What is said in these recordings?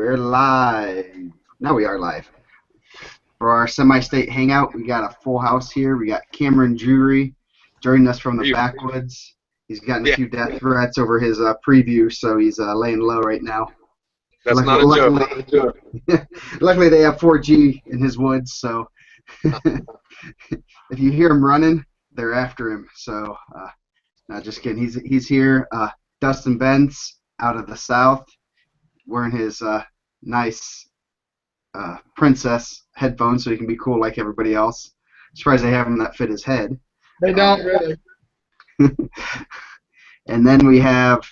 We're live. Now we are live. For our semi-state hangout, we got a full house here. We got Cameron Drury joining us from the backwoods. He's gotten a few death threats over his preview, so he's laying low right now. That's not a joke. Luckily, they have 4G in his woods, so if you hear him running, they're after him. So, not just kidding. He's here. Dustin Benz out of the south, wearing his nice princess headphones so he can be cool like everybody else. Surprised they have them that fit his head. They don't really. And then we have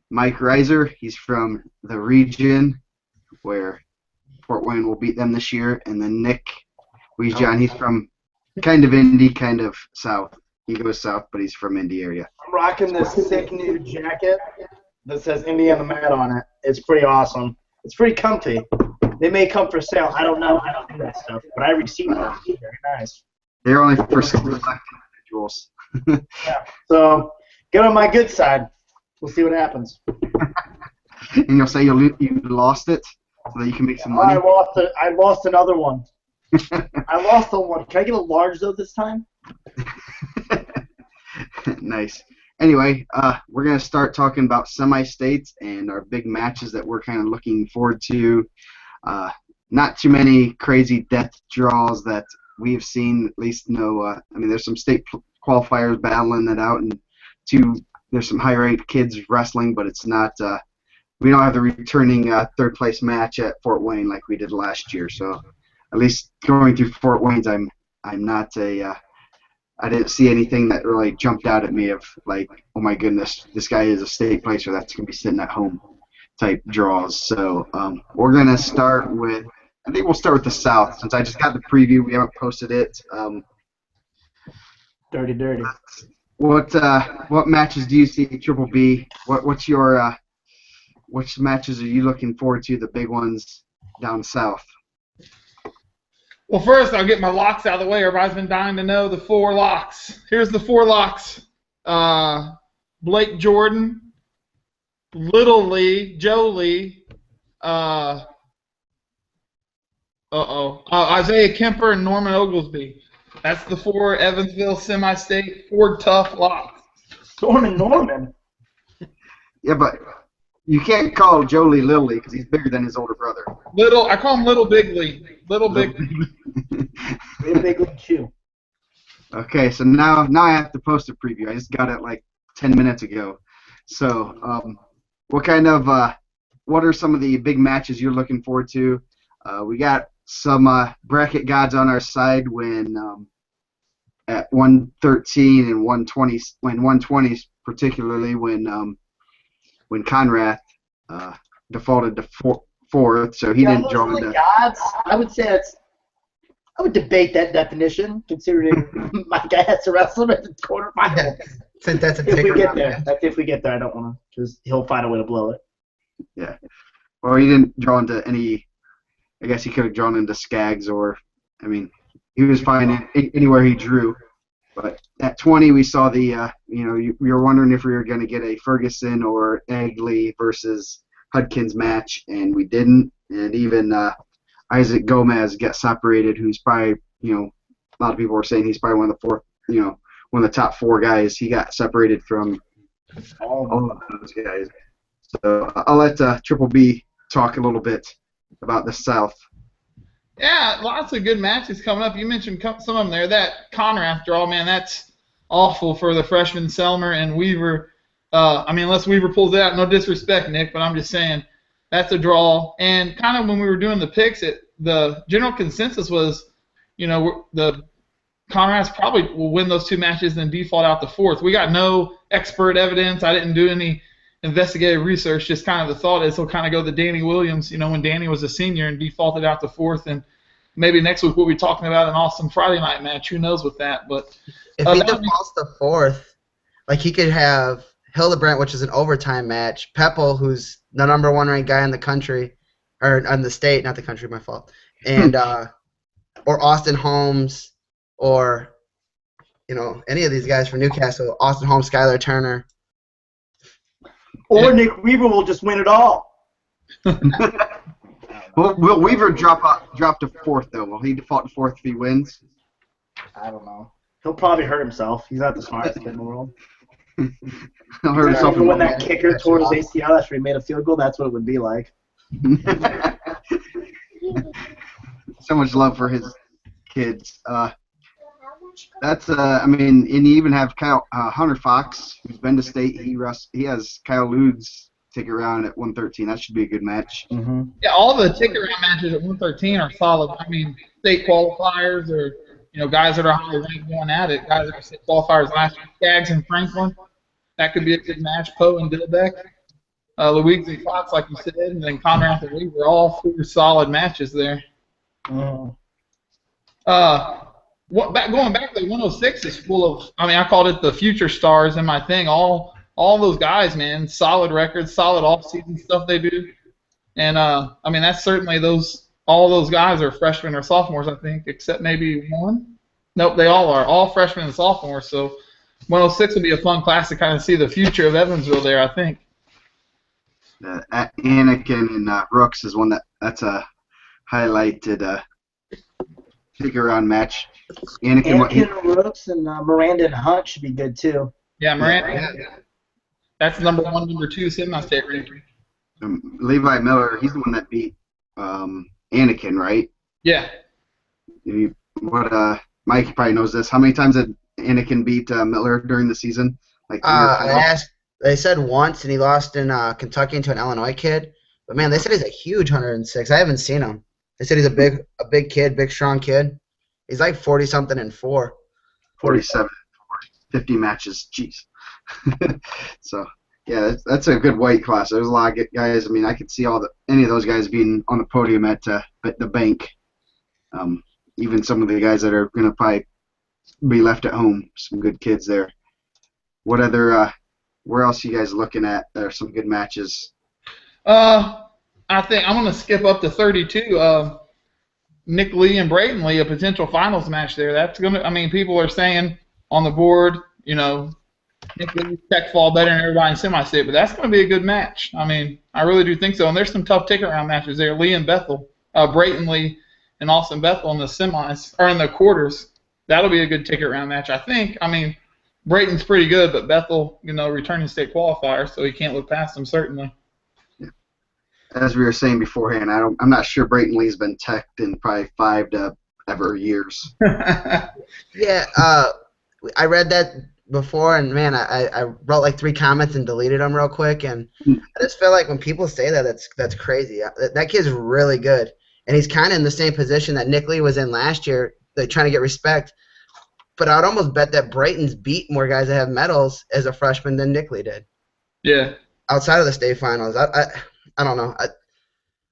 Mike Reiser. He's from the region where Fort Wayne will beat them this year. And then Nick Weesjohn, he's from kind of Indy, kind of south. He goes south, but he's from Indy area. I'm rocking this sick new jacket that says Indy on the mat on it. It's pretty awesome. It's pretty comfy. They may come for sale. I don't know. I don't do that stuff. But I received them. Very nice. They're only for select individuals. Yeah. So get on my good side. We'll see what happens. And you'll say you lost it so that you can make some money? I lost another one. I lost the one. Can I get a large, though, this time? Nice. Anyway, we're going to start talking about semi-states and our big matches that we're kind of looking forward to. Not too many crazy death draws that we've seen, at least no. I mean, there's some state qualifiers battling it out, and there's some high-ranked kids wrestling, but it's not. We don't have the returning third-place match at Fort Wayne like we did last year. So, at least going through Fort Wayne's, I'm not a. I didn't see anything that really jumped out at me of like, oh my goodness, this guy is a state placer that's going to be sitting at home type draws. So we're going to start with, I think we'll start with the South since I just got the preview. We haven't posted it. Dirty. What matches do you see Triple B? Which matches are you looking forward to, the big ones down south? Well, first, I'll get my locks out of the way. Everybody's been dying to know the 4 locks. Here's the 4 locks. Blake Jordan, Little Lee, Joe Lee, Isaiah Kemper, and Norman Oglesby. That's the 4 Evansville semi-state, 4 tough locks. Norman. Yeah, but you can't call Joe Lee Little Lee because he's bigger than his older brother. I call him Little Big Lee. Little Big Lee. Big Lee too. Okay, so now I have to post a preview. I just got it like 10 minutes ago. So, what are some of the big matches you're looking forward to? We got some bracket gods on our side when at 113 and 120, when 120s particularly when Conrath defaulted to fourth, so he didn't draw into. Gods, I would say I would debate that definition, considering my guy has to wrestle him at the quarterfinals. Since that's a if we get there, if we get there, I don't want to, because he'll find a way to blow it. Yeah. Well, he didn't draw into any. I guess he could have drawn into Skaggs, or I mean, he was fine anywhere he drew. But at 20, we saw the, we were wondering if we were going to get a Ferguson or Egley versus Hudkins match, and we didn't. And even Isaac Gomez got separated, who's probably, a lot of people were saying he's probably one of the top 4 guys. He got separated from all of those guys. So I'll let Triple B talk a little bit about the South. Yeah, lots of good matches coming up. You mentioned some of them there. That Conrath draw, man, that's awful for the freshman Selmer and Weaver. Unless Weaver pulls it out, no disrespect, Nick, but I'm just saying that's a draw. And kind of when we were doing the picks, the general consensus was, the Conraths probably will win those 2 matches and default out the 4th. We got no expert evidence. I didn't do any investigative research, just kind of the thought is he'll kind of go to Danny Williams, when Danny was a senior and defaulted out the 4th, and maybe next week we'll be talking about an awesome Friday night match. Who knows with that? But if he defaults the 4th, like he could have Hildebrandt, which is an overtime match, Peppel, who's the number 1 ranked guy in the country, or in the state, not the country, my fault, and or Austin Holmes, or any of these guys from Newcastle, Austin Holmes, Skylar Turner. Or Nick Weaver will just win it all. Will Weaver drop to fourth though? Will he default to fourth if he wins? I don't know. He'll probably hurt himself. He's not the smartest kid in the world. He'll hurt himself. Remember when that kicker tore his ACL after he made a field goal? That's what it would be like. So much love for his kids. That's I mean, and you even have Hunter Fox, who's been to state. He has Kyle Lude's ticket round at 113. That should be a good match. Mm-hmm. Yeah, all the ticket round matches at 113 are solid. I mean, state qualifiers or guys that are highly ranked going at it. Guys that are state qualifiers last year, Skaggs and Franklin. That could be a good match. Poe and Dilbeck, Louise and Fox, like you said, and then Conrad and Lee were all 4 solid matches there. Mm. Going back to the 106 is full of. I mean, I called it the future stars in my thing. All those guys, man, solid records, solid off-season stuff they do, and I mean that's certainly all those guys are freshmen or sophomores, I think, except maybe one. Nope, they all are, all freshmen and sophomores. So 106 will be a fun class to kind of see the future of Evansville there, I think. Anakin and Rooks is one that's a highlighted ticket round match. Anakin Rooks and Miranda and Hunt should be good too. Yeah, Miranda. Yeah. That's number 1, number 2 semi-state ranking. Levi Miller, he's the one that beat Anakin, right? Yeah. Mike probably knows this. How many times did Anakin beat Miller during the season? Like I asked. They said once, and he lost in Kentucky to an Illinois kid. But man, they said he's a huge 106. I haven't seen him. They said he's a big kid, big strong kid. He's like 40-something and 4. 47, 50 matches. Jeez. So yeah, that's a good weight class. There's a lot of good guys. I mean, I could see any of those guys being on the podium at the bank. Even some of the guys that are gonna probably be left at home. Some good kids there. What other? Where else are you guys looking at? There are some good matches. I think I'm gonna skip up to 32. Nick Lee and Brayton Lee, a potential finals match there. That's gonna. I mean, people are saying on the board, Nick Lee's tech fall better than everybody in semi-state, but that's gonna be a good match. I mean, I really do think so. And there's some tough ticket round matches there. Lee and Bethel, Brayton Lee and Austin Bethel in the semis or in the quarters. That'll be a good ticket round match, I think. I mean, Brayton's pretty good, but Bethel, returning state qualifier, so he can't look past him certainly. As we were saying beforehand, I'm not sure Brayton Lee's been teched in probably 5 to ever years. Yeah, I read that before, and man, I wrote like 3 comments and deleted them real quick, and I just feel like when people say that's crazy. That kid's really good, and he's kind of in the same position that Nick Lee was in last year, like trying to get respect. But I'd almost bet that Brayton's beat more guys that have medals as a freshman than Nick Lee did. Yeah. Outside of the state finals, I don't know.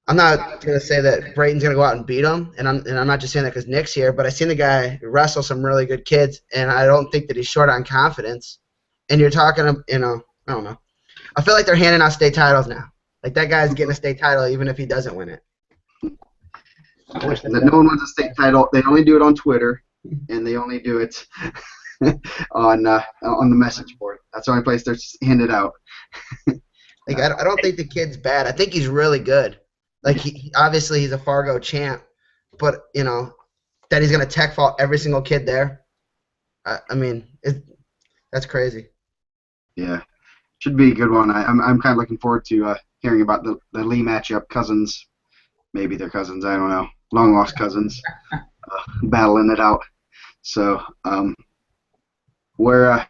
I'm not gonna say that Brayton's gonna go out and beat him, and I'm not just saying that because Nick's here. But I seen the guy wrestle some really good kids, and I don't think that he's short on confidence. And you're talking, I don't know. I feel like they're handing out state titles now. Like that guy's getting a state title even if he doesn't win it. No one wins a state title. They only do it on Twitter, and they only do it on the message board. That's the only place they're handed out. Like I don't think the kid's bad. I think he's really good. Like obviously he's a Fargo champ, but that he's gonna tech fault every single kid there. I mean, that's crazy. Yeah, should be a good one. I'm kind of looking forward to hearing about the Lee matchup. Cousins, maybe they're cousins. I don't know. Long lost cousins, battling it out. So we're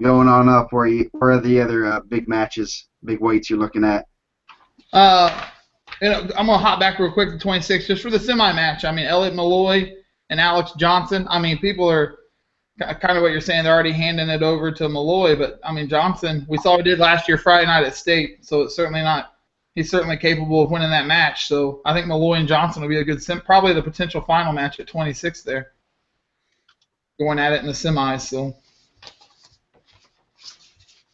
going on up. Where are the other big matches, big weights you're looking at? I'm gonna hop back real quick to 26 just for the semi match. I mean, Elliot Malloy and Alex Johnson. I mean, people are kind of what you're saying. They're already handing it over to Malloy, but I mean Johnson. We saw what he did last year Friday night at state, so it's certainly not. He's certainly capable of winning that match. So I think Malloy and Johnson will be a good probably the potential final match at 26 there. Going at it in the semis. So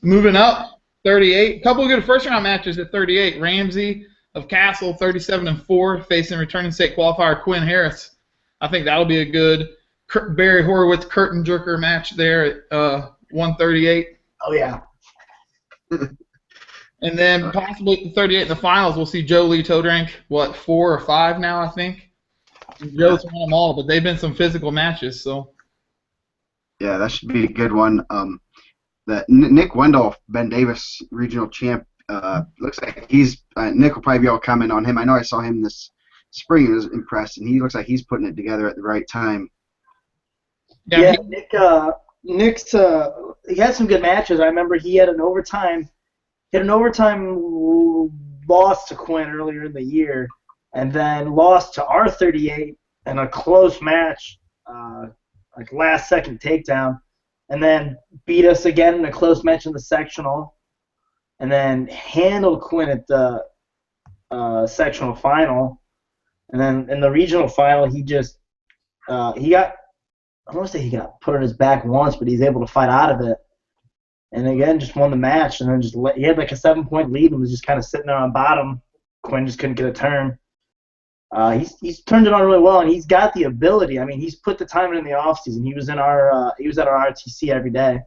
moving up, 38. A couple of good first round matches at 38. Ramsey of Castle, 37-4, facing returning state qualifier Quinn Harris. I think that'll be a good Barry Horowitz curtain jerker match there at 138. Oh yeah. And then possibly at the 38 in the finals, we'll see Joe Lee Toad rank, 4 or 5 now, I think. And Joe's won them all, but they've been some physical matches, so. Yeah, that should be a good one. That Nick Wendell, Ben Davis regional champ, looks like Nick will probably be able to comment on him. I know I saw him this spring and was impressed, and he looks like he's putting it together at the right time. Yeah, Nick's he had some good matches. I remember he had an overtime loss to Quinn earlier in the year, and then lost to R38 in a close match, like last second takedown, and then beat us again in a close match in the sectional, and then handled Quinn at the sectional final, and then in the regional final he just he got put on his back once, but he's able to fight out of it. And again, just won the match, and then he had like a 7-point lead and was just kind of sitting there on bottom. Quinn just couldn't get a turn. He's turned it on really well, and he's got the ability. I mean, he's put the time in the off season. He was at our RTC every day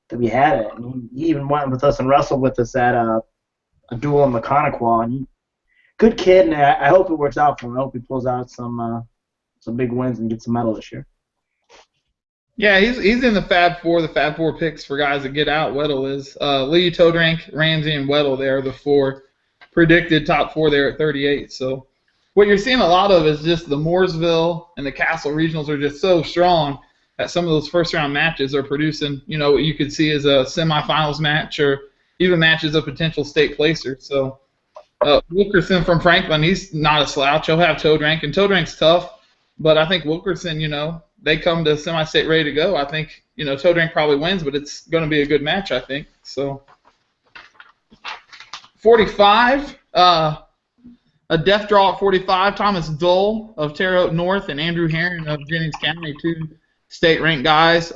that we had it, and he even went with us and wrestled with us at a duel in Mechanical. And good kid, and I hope it works out for him. I hope he pulls out some big wins and gets a medal this year. Yeah, he's in the Fab Four. The Fab Four picks for guys that get out. Weddle is Lee, Toadrank, Ramsey, and Weddle. They are the 4 predicted top 4 there at 38. So what you're seeing a lot of is just the Mooresville and the Castle regionals are just so strong that some of those first round matches are producing, what you could see as a semifinals match or even matches of potential state placers. So Wilkerson from Franklin, he's not a slouch. He'll have Toadrank, and Toadrank's tough, but I think Wilkerson, they come to semi-state ready to go. I think, Toadrank probably wins, but it's going to be a good match, I think. So, 45, a death draw at 45. Thomas Dole of Terre Haute North and Andrew Heron of Jennings County, 2 state-ranked guys.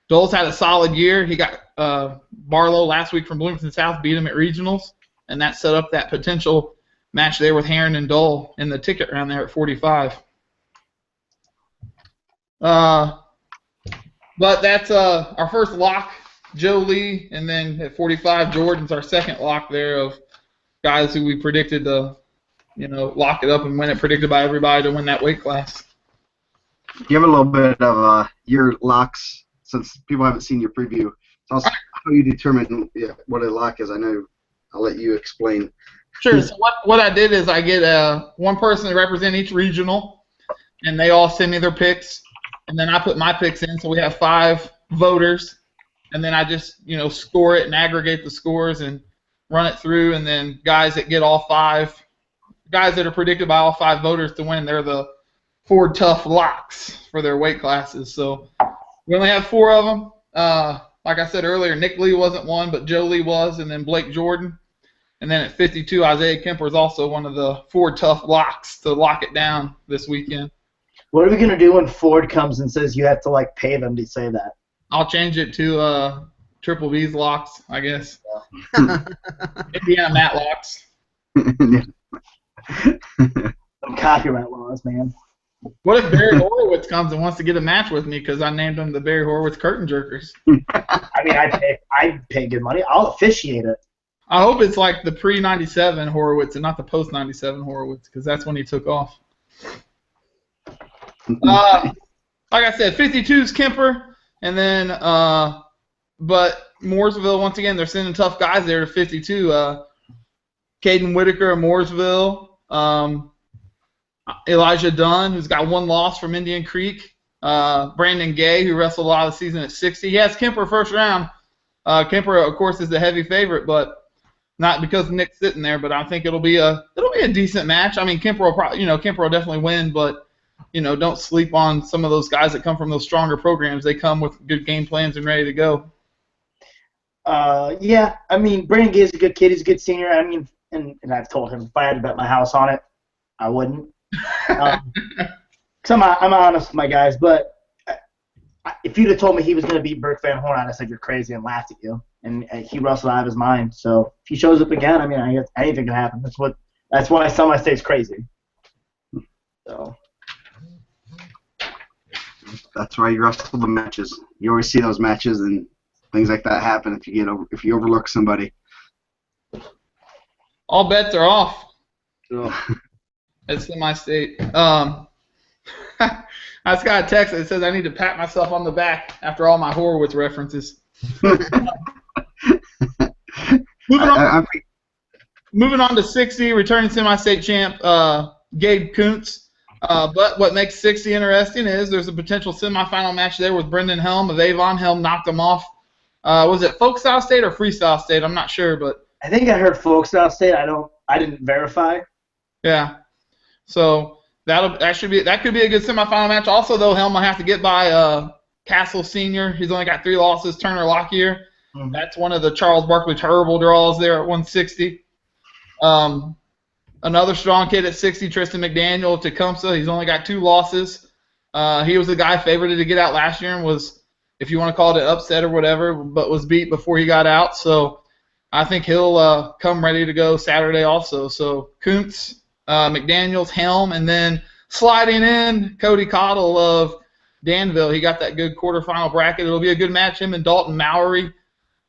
Dole's had a solid year. He got Barlow last week from Bloomington South, beat him at regionals, and that set up that potential match there with Heron and Dole in the ticket round there at 45. But that's our first lock, Joe Lee, and then at 45, Jordan's our second lock there of guys who we predicted to, lock it up and win it, predicted by everybody to win that weight class. Give a little bit of your locks, since people haven't seen your preview. Tell us how you determine what a lock is. I know. I'll let you explain. Sure. So what I did is I get one person to represent each regional, and they all send me their picks. And then I put my picks in, so we have 5 voters, and then I just, score it and aggregate the scores and run it through, and then guys that get all 5, guys that are predicted by all 5 voters to win, they're the 4 tough locks for their weight classes. So we only have 4 of them. Like I said earlier, Nick Lee wasn't one, but Joe Lee was, and then Blake Jordan. And then at 52, Isaiah Kemper is also one of the 4 tough locks to lock it down this weekend. What are we going to do when Ford comes and says you have to, pay them to say that? I'll change it to Triple B's locks, I guess. Indiana Matt locks. Some copyright laws, man. What if Barry Horowitz comes and wants to get a match with me because I named him the Barry Horowitz Curtain Jerkers? I mean, I'd pay good money. I'll officiate it. I hope it's like the pre-97 Horowitz and not the post-97 Horowitz, because that's when he took off. Like I said, 52 is Kemper, and then but Mooresville, once again, they're sending tough guys there to 52. Caden Whitaker of Mooresville, Elijah Dunn, who's got 1 loss from Indian Creek, Brandon Gay, who wrestled a lot of the season at 60. He has Kemper first round. Kemper, of course, is the heavy favorite, but not because Nick's sitting there. But I think it'll be a decent match. I mean, Kemper will definitely win, but don't sleep on some of those guys that come from those stronger programs. They come with good game plans and ready to go. Yeah, I mean, Brandon Gay's a good kid. He's a good senior. I mean, and I've told him if I had to bet my house on it, I wouldn't. Cause I'm honest with my guys, but if you'd have told me he was going to beat Burke Van Horn, I'd have said you're crazy and laughed at you. And he wrestled out of his mind. So if he shows up again, I mean, I guess anything can happen. That's why some might say it's crazy. So. That's why you wrestle the matches. You always see those matches and things like that happen if you overlook somebody. All bets are off Oh. at semi-state. I just got a text that says I need to pat myself on the back after all my Horowitz references. Moving on to 60, returning semi-state champ Gabe Kuntz. But what makes 60 interesting is there's a potential semifinal match there with Brendan Helm of Avon. Helm knocked him off. Was it Folk Style State or Freestyle State? I'm not sure, but I think I heard Folk Style State. I didn't verify. yeah. So that could be a good semifinal match. Also, though, Helm will have to get by Castle Senior. He's only got 3 losses. Turner Lockyer. Mm-hmm. That's one of the Charles Barkley terrible draws there at 160. Another strong kid at 60, Tristan McDaniel of Tecumseh. He's only got 2 losses. He was the guy favorited to get out last year and was, if you want to call it an upset or whatever, but was beat before he got out. So I think he'll come ready to go Saturday also. So Kuntz, McDaniels, Helm, and then sliding in Cody Cottle of Danville. He got that good quarterfinal bracket. It'll be a good match, him and Dalton Mowry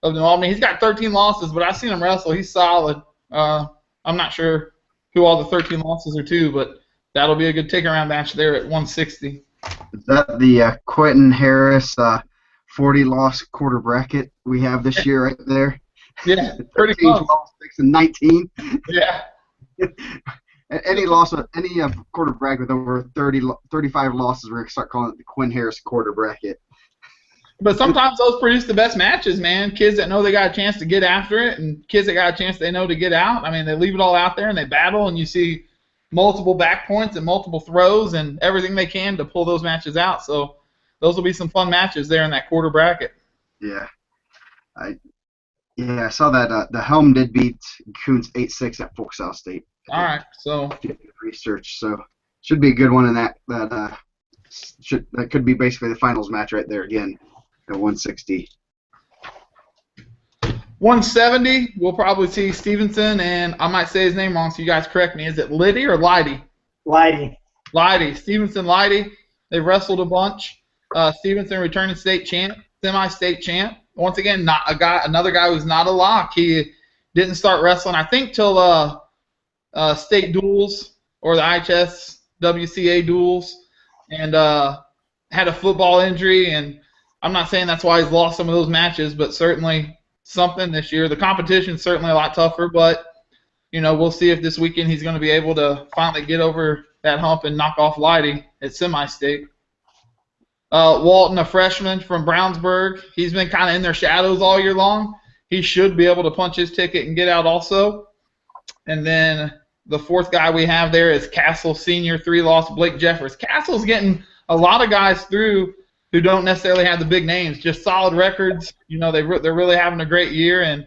of New Albany. He's got 13 losses, but I've seen him wrestle. He's solid. I'm not sure who all the 13 losses are to, but that'll be a good take-around match there at 160. Is that the Quentin Harris 40-loss quarter bracket we have this year right there? Yeah, pretty close. 12, 6, and 19. Yeah. Any quarter bracket with over 35 losses, we're going to start calling it the Quinn Harris quarter bracket. But sometimes those produce the best matches, man. Kids that know they got a chance to get after it and kids that got a chance they know to get out. I mean, they leave it all out there and they battle, and you see multiple back points and multiple throws and everything they can to pull those matches out. So those will be some fun matches there in that quarter bracket. Yeah. I saw that the Helm did beat Kuntz 8-6 at Folk Style State. All right, so research. So should be a good one in that could be basically the finals match right there again at 160. 170, we'll probably see Stevenson, and I might say his name wrong, so you guys correct me. Is it Liddy or Leidy? Leidy. Stevenson, Leidy. They've wrestled a bunch. Stevenson, returning state champ, semi-state champ. Once again, another guy who's not a lock. He didn't start wrestling, I think, till state duels or the IHS WCA duels, and had a football injury. And I'm not saying that's why he's lost some of those matches, but certainly something this year. The competition's certainly a lot tougher, but we'll see if this weekend he's going to be able to finally get over that hump and knock off Leidy at semi-state. Walton, a freshman from Brownsburg, he's been kind of in their shadows all year long. He should be able to punch his ticket and get out also. And then the fourth guy we have there is Castle Senior, 3-loss Blake Jeffers. Castle's getting a lot of guys through who don't necessarily have the big names, just solid records. They're really having a great year, and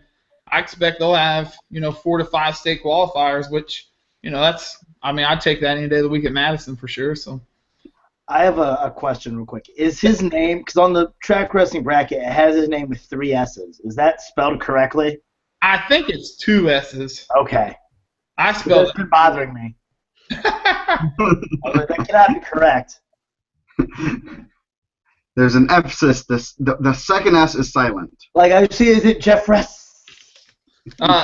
I expect they'll have 4 to 5 state qualifiers, which I'd take that any day of the week at Madison for sure. So I have a question real quick. Is his name, because on the track wrestling bracket it has his name with 3 S's. Is that spelled correctly? I think it's 2 S's. Okay. I spelled it. It's been bothering me. That cannot be correct. There's an emphasis. The second S is silent. Like I see, is it Jeffress?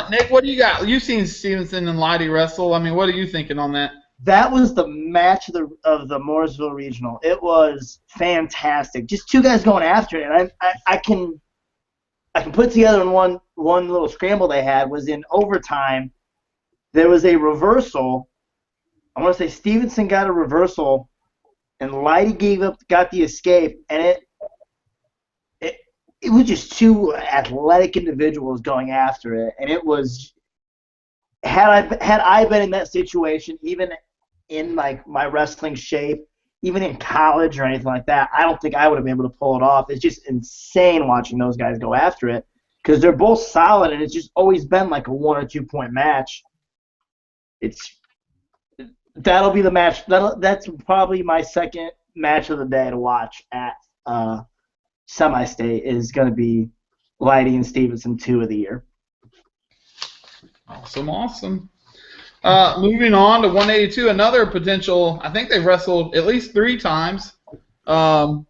Nick, what do you got? You've seen Stevenson and Leidy wrestle. I mean, what are you thinking on that? That was the match of the Mooresville Regional. It was fantastic. Just 2 guys going after it, and I can put together in one little scramble they had was in overtime. There was a reversal. I want to say Stevenson got a reversal, and Leidy got the escape, and it was just 2 athletic individuals going after it, and it was had I been in that situation, even in like my wrestling shape, even in college or anything like that, I don't think I would have been able to pull it off. It's just insane watching those guys go after it because they're both solid, and it's just always been like a 1 or 2 point match. That'll be the match. That's probably my second match of the day to watch at semi-state is going to be Leidy and Stevenson 2 of the year. Awesome. Moving on to 182, another potential. I think they've wrestled at least 3 times. Elmore's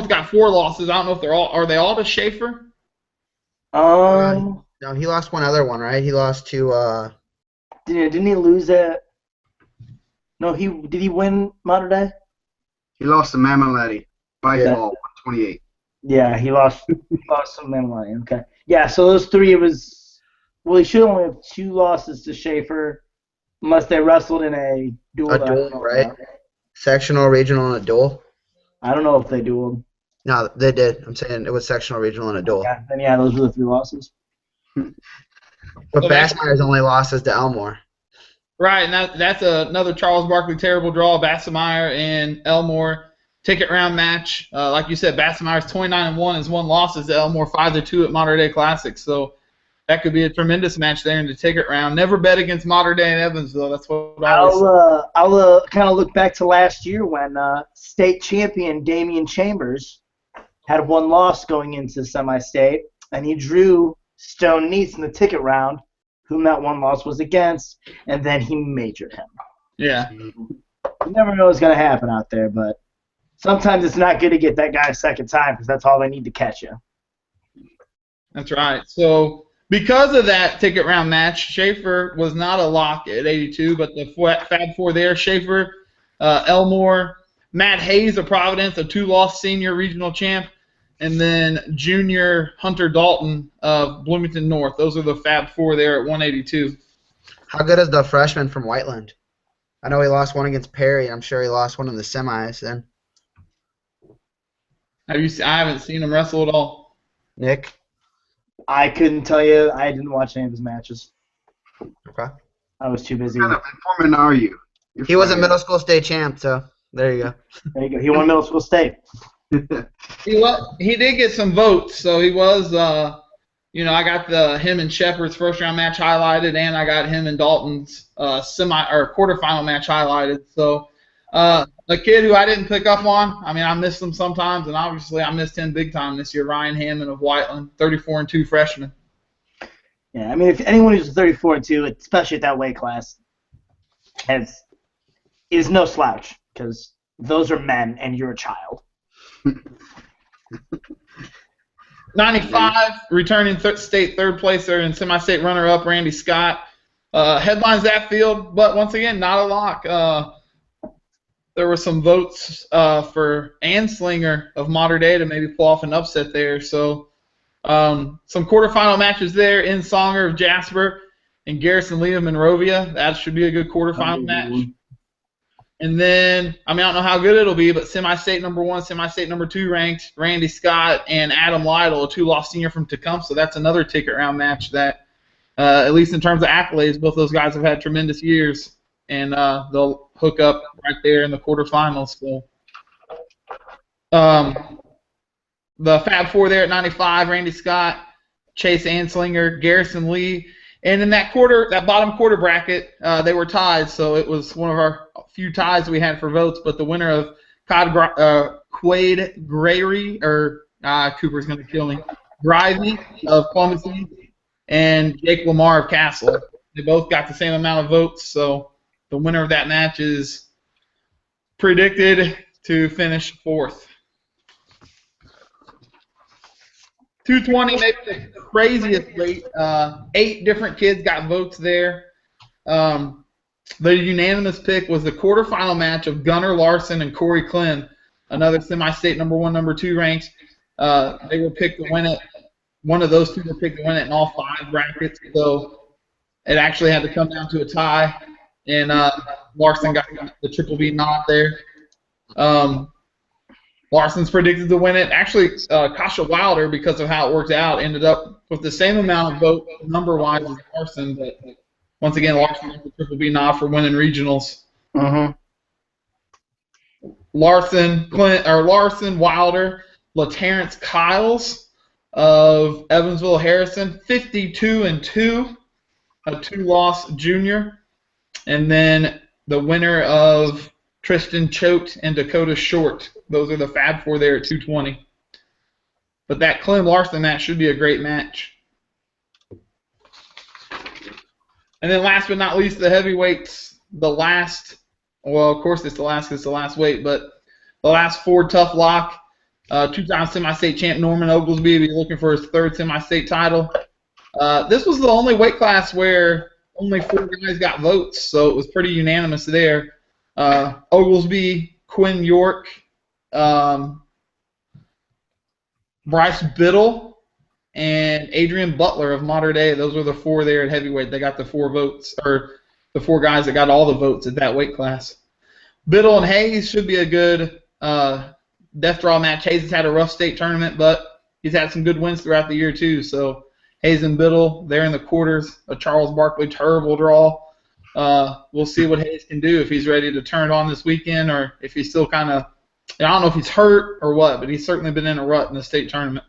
got 4 losses. I don't know if are they all to Schaefer? No, he lost one other one, right? He lost to Didn't he lose at? No, did he win modern day? He lost to Mammaletti by Yeah. fall, 128. Yeah, he lost some money. Okay. Yeah, so those three, it was. Well, he should only have 2 losses to Schaefer, unless they wrestled in a duel. a duel, right? Sectional, regional, and a duel. I don't know if they dueled. No, they did. I'm saying it was sectional, regional, and a duel. Okay. Then yeah, those were the 3 losses. But So Bassmeyer's only losses to Elmore. Right, and that's another Charles Barkley terrible draw. Bassemeyer and Elmore ticket round match. Like you said, Bassemeyer's 29-1 has won losses to Elmore 5-2 at Modern Day Classics. So that could be a tremendous match there in the ticket round. Never bet against Modern Day and Evansville. That's what I always. I'll kind of look back to last year when state champion Damian Chambers had 1 loss going into semi-state, and he drew Stone Neese in the ticket round, whom that 1 loss was against, and then he majored him. Yeah. You never know what's going to happen out there, but sometimes it's not good to get that guy a second time because that's all they need to catch you. That's right. So because of that ticket round match, Schaefer was not a lock at 82, but the Fab Four there, Schaefer, Elmore, Matt Hayes of Providence, a 2-loss senior regional champ, and then junior Hunter Dalton of Bloomington North. Those are the Fab Four there at 182. How good is the freshman from Whiteland? I know he lost one against Perry. I'm sure he lost one in the semis then. I haven't seen him wrestle at all. Nick? I couldn't tell you. I didn't watch any of his matches. Okay. I was too busy. What kind of informant are you? He was a middle school state champ, so there you go. There you go. He won middle school state. He did get some votes, so he was. I got him and Shepard's first round match highlighted, and I got him and Dalton's quarterfinal match highlighted. So a kid who I didn't pick up on. I mean, I missed him sometimes, and obviously I missed him big time this year. Ryan Hammond of Whiteland, 34-2 freshman. Yeah, I mean, if anyone who's 34-2, especially at that weight class, is no slouch because those are men, and you're a child. 95, returning state third placer and semi-state runner-up Randy Scott. Headlines that field, but once again, not a lock. There were some votes for Anslinger of Modern Day to maybe pull off an upset there. So some quarterfinal matches there. Insonger of Jasper and Garrison Lee of Monrovia. That should be a good quarterfinal match. And then, I don't know how good it'll be, but semi-state number 1, semi-state number 2 ranked Randy Scott and Adam Lytle, a 2-loss senior from Tecumseh. That's another ticket round match that, at least in terms of accolades, both those guys have had tremendous years, and they'll hook up right there in the quarterfinals. So, the Fab Four there at 95, Randy Scott, Chase Anslinger, Garrison Lee. And in that bottom quarter bracket, they were tied, so it was one of our few ties we had for votes. But the winner of Quade Grary, Cooper's going to kill me, Grivey of Columbus East, and Jake Lamar of Castle. They both got the same amount of votes, so the winner of that match is predicted to finish 4th. 220, maybe the craziest weight. 8 different kids got votes there. The unanimous pick was the quarterfinal match of Gunnar Larson and Corey Klim, another semi-state number 1, number 2 ranked. They were picked to win it. One of those two were picked to win it in all 5 brackets, so it actually had to come down to a tie, and Larson got the Triple B nod there. Larson's predicted to win it. Actually, Kasha Wilder, because of how it worked out, ended up with the same amount of votes number-wise as Larson. But once again, Larson got the Triple B nod for winning regionals. Mm-hmm. Larson, Wilder, LaTerrence Kyles of Evansville Harrison, 52-2, a 2-loss junior, and then the winner of Tristan Choate and Dakota Short. Those are the Fab Four there at 220. But that Clem Larson match should be a great match. And then last but not least, the heavyweights. Of course it's the last because it's the last weight, but the last 4 tough lock. 2-time semi-state champ Norman Oglesby will be looking for his 3rd semi-state title. This was the only weight class where only 4 guys got votes, so it was pretty unanimous there. Oglesby, Quinn York, Bryce Biddle, and Adrian Butler of Mater Dei. Those were the 4 there at heavyweight. They got the 4 votes, or the 4 guys that got all the votes at that weight class. Biddle and Hayes should be a good death draw match. Hayes has had a rough state tournament, but he's had some good wins throughout the year too. So Hayes and Biddle, they're in the quarters. A Charles Barkley terrible draw. We'll see what Hayes can do if he's ready to turn it on this weekend, or if he's still kind of, I don't know if he's hurt or what, but he's certainly been in a rut in the state tournament.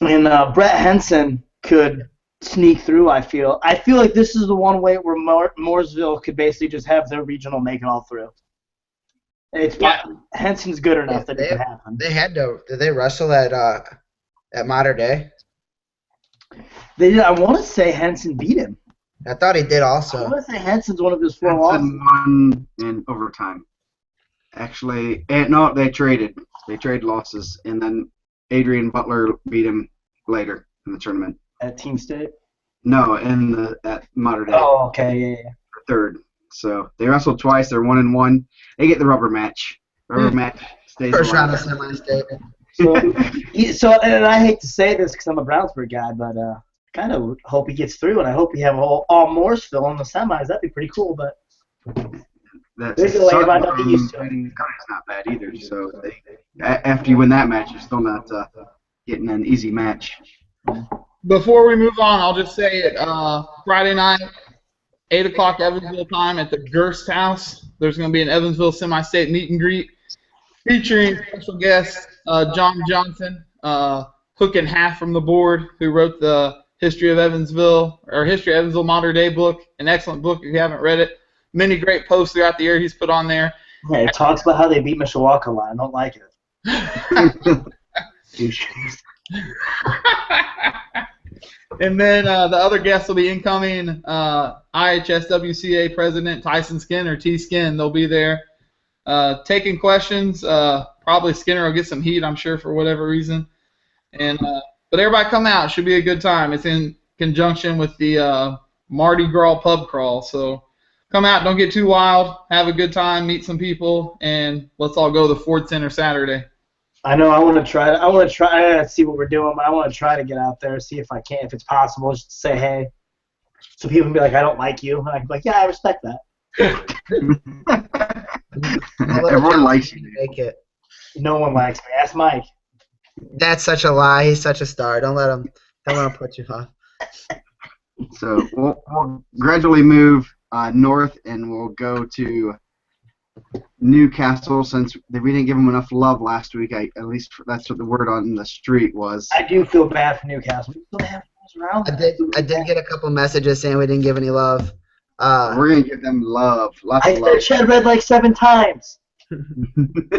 And Brett Henson could sneak through, I feel. I feel like this is the one way where Mooresville could basically just have their regional make it all through. Henson's good enough that it could happen. They had to. Did they wrestle at Mater Dei? They did. I want to say Henson beat him. I thought he did also. I want to say Henson's one of his 4 losses. Henson won in overtime. Actually, no, they traded. They traded losses, and then Adrian Butler beat him later in the tournament. At Team State? No, at Mater Dei. Oh, okay, yeah. Third. So they wrestled twice. They're 1-1. They get the rubber match. Rubber match stays First round alive. of semi-state. So, and I hate to say this because I'm a Brownsburg guy, but I kind of hope he gets through, and I hope we have all Mooresville in the semis. That'd be pretty cool, but there's a way about not to used to it. It's not bad either. So after you win that match, you're still not getting an easy match. Before we move on, I'll just say it. Friday night, 8 o'clock Evansville time at the Gerst House. There's going to be an Evansville semi-state meet and greet featuring special guest John Johnson, Hook and Half from the board, who wrote the History of Evansville Mater Dei book, an excellent book if you haven't read it. Many great posts throughout the year he's put on there. Yeah, it talks about how they beat Mishawaka a lot. I don't like it. And then the other guests will be incoming IHSWCA President Tyson Skinner, T-Skin. They'll be there taking questions. Probably Skinner will get some heat, I'm sure, for whatever reason. And but everybody come out. It should be a good time. It's in conjunction with the Mardi Gras pub crawl. So come out. Don't get too wild. Have a good time. Meet some people. And let's all go to the Ford Center Saturday. I know. I want to try. I want to try to see what we're doing, but I want to try to get out there, see if I can, if it's possible, just to say hey. So people can be like, I don't like you. And I can be like, yeah, I respect that. Everyone likes you. Make it. No one likes me. Ask Mike. That's such a lie. He's such a star. Don't let him put you off. So we'll gradually move north, and we'll go to Newcastle, since we didn't give them enough love last week. At least that's what the word on the street was. I do feel bad for Newcastle. We still have around. I did get a couple messages saying we didn't give any love. We're gonna give them love, lots of love. I said red like 7 times.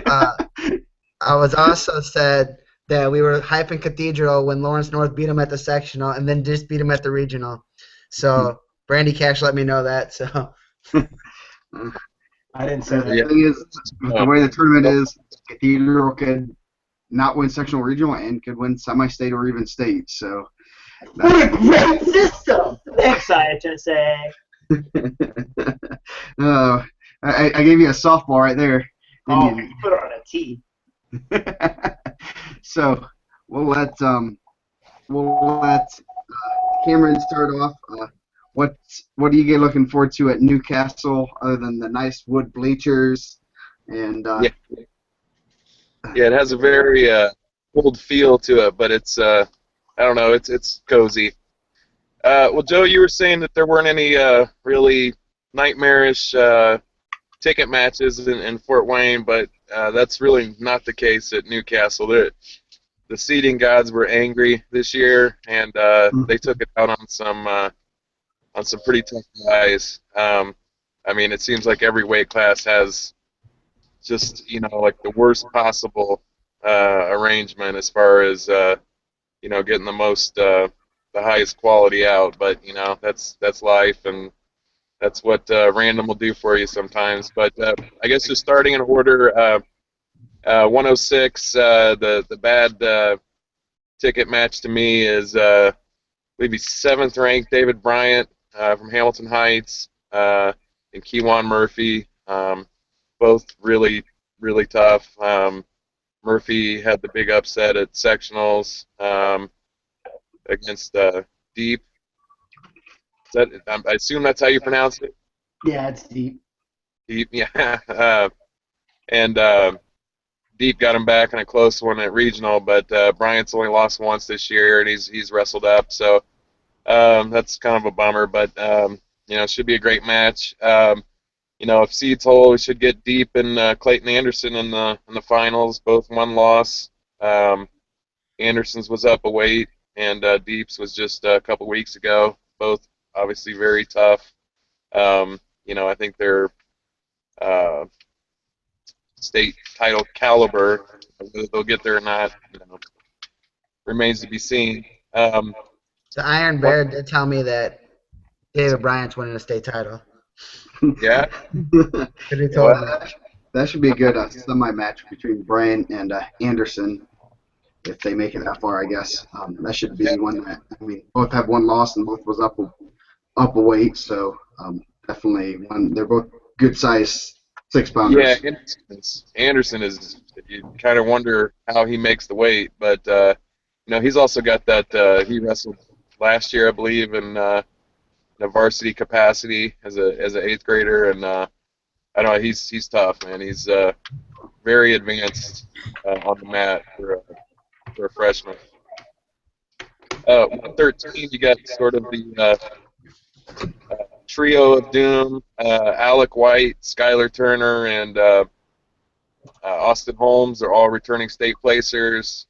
I was also said that we were hyping Cathedral when Lawrence North beat them at the sectional and then just beat them at the regional. So Brandy Cash let me know that. So I didn't say that. The thing is, with the way the tournament is, Cathedral could not win sectional regional and could win semi-state or even state. So what a great system! Thanks, IHSA. I gave you a softball right there. Oh, you put it on a tee. So we'll let Cameron start off. What are you looking forward to at Newcastle other than the nice wood bleachers and yeah, it has a very old feel to it, but it's I don't know, it's cozy. Well, Joe, you were saying that there weren't any really nightmarish ticket matches in Fort Wayne, but that's really not the case at Newcastle. The seating gods were angry this year, and they took it out on some pretty tough guys. I mean, it seems like every weight class has just, like the worst possible arrangement as far as getting the highest quality out. But that's life, and that's what random will do for you sometimes. But I guess just starting in order, 106, the bad ticket match to me is believe he's 7th ranked David Bryant from Hamilton Heights, and Keewan Murphy. Both really, really tough. Murphy had the big upset at sectionals against Deep. I assume that's how you pronounce it? Yeah, it's deep. Deep, yeah. And Deep got him back in a close one at regional, but Bryant's only lost once this year, and he's wrestled up, so that's kind of a bummer. But it should be a great match. If seeds hold, we should get Deep and Clayton Anderson in the finals. Both one loss. Anderson's was up a weight, and Deep's was just a couple weeks ago. Both obviously very tough. I think they're state title caliber. Whether they'll get there or not, remains to be seen. The Iron Bear did tell me that David Bryant's winning the state title. Yeah. He told me. That should be a good semi-match between Bryant and Anderson if they make it that far, I guess. That should be one that, both have one loss and both was up a weight, so definitely one. They're both good size 6-pounders. Yeah, Anderson is. You kind of wonder how he makes the weight, but he's also got that. He wrestled last year, I believe, in a varsity capacity as an 8th grader, and I don't know. He's tough, man. He's very advanced on the mat for a freshman. 113, you got sort of the trio of doom: Alec White, Skylar Turner, and Austin Holmes are all returning state placers.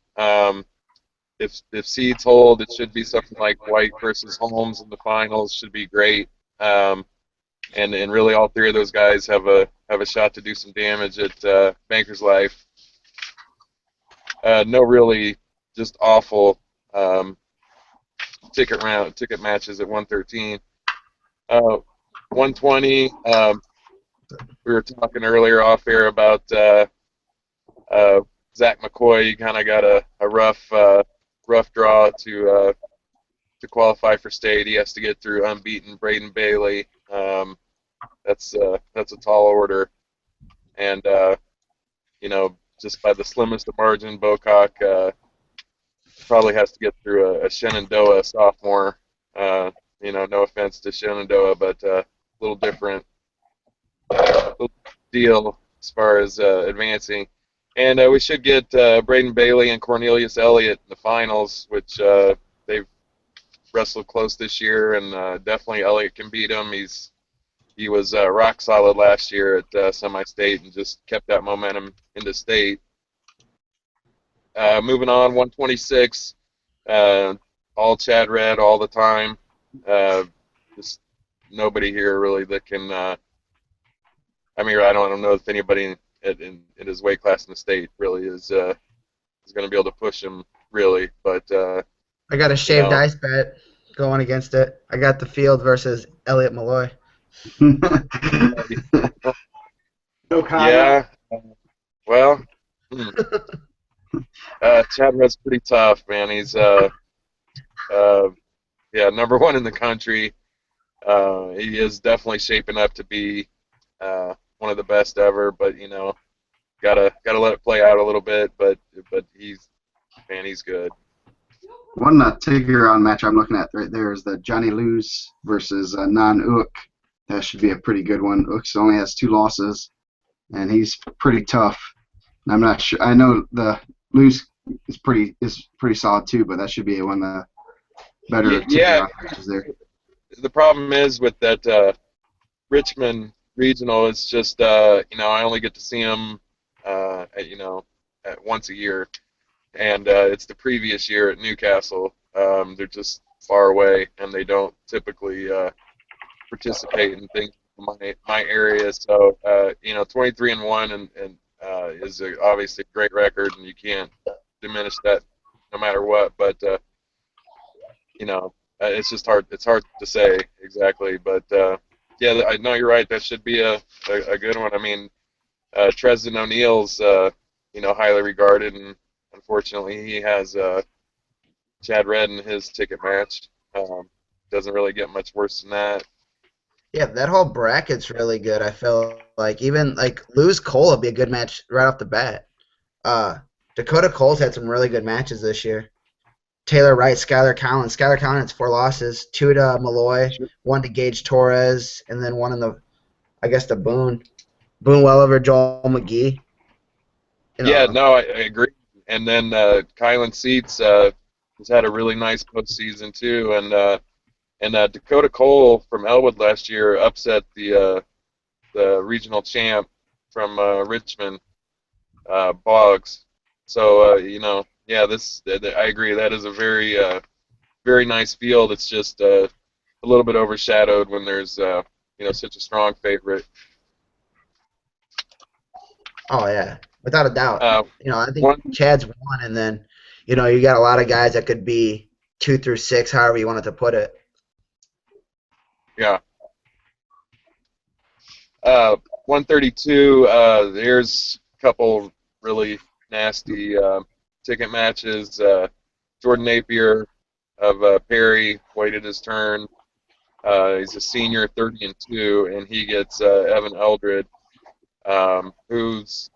If seeds hold, it should be something like White versus Holmes in the finals. Should be great. And really, all three of those guys have a shot to do some damage at Banker's Life. No, really, just awful ticket matches at 113. 120. We were talking earlier off air about Zach McCoy. He kind of got a rough draw to qualify for state. He has to get through unbeaten Braden Bailey. That's a tall order, and just by the slimmest of margin, Bocock probably has to get through a Shenandoah sophomore. No offense to Shenandoah, but a little different deal as far as advancing. And we should get Braden Bailey and Cornelius Elliott in the finals, which they've wrestled close this year, and definitely Elliott can beat him. He was rock solid last year at semi-state and just kept that momentum into state. Moving on, 126, all Chad Red all the time. Just nobody here really that can. I don't know if anybody in his weight class in the state really is going to be able to push him really, but I got a shaved ice bet going against it. I got the field versus Elliot Malloy. No comment. Yeah. Well, Chad Red's pretty tough, man. He's number one in the country. He is definitely shaping up to be one of the best ever, but gotta let it play out a little bit. But he's good. One ticker-on match I'm looking at right there is the Johnny Luz versus Non-Ook. That should be a pretty good one. Ooks only has 2 losses, and he's pretty tough. I'm not sure. I know the Luz is pretty solid too, but that should be one of the better ticker-on matches there. The problem is with that Richmond regional, it's just I only get to see him at once a year, and it's the previous year at Newcastle. They're just far away, and they don't typically participate in things in my area. So 23-1 and is obviously a great record, and you can't diminish that no matter what. But it's just hard. It's hard to say exactly, but yeah, I know you're right. That should be a good one. I mean, Tresden O'Neill's highly regarded, and unfortunately he has Chad Red in his ticket match. Doesn't really get much worse than that. Yeah, that whole bracket's really good. I feel like even like Lewis Cole would be a good match right off the bat. Uh, Dakota Cole's had some really good matches this year. Taylor Wright, Skylar Collins. Skylar Collins 4 losses, 2 to Malloy, 1 to Gage Torres, and then 1 in the I guess the Boone Welliver, Joel McGee. You Yeah, know, no, I agree. And then Kylan Seats has had a really nice postseason too, and Dakota Cole from Elwood last year upset the regional champ from Richmond, Boggs. So yeah, I agree. That is a very nice field. It's just a little bit overshadowed when there's such a strong favorite. oh yeah, without a doubt. Uh, I think one Chad's 1, and then you got a lot of guys that could be 2 through 6, however you wanted to put it. Yeah. 132. There's a couple really nasty ticket matches. Jordan Napier of Perry waited his turn. He's a senior, 30-2, and he gets Evan Eldred, who's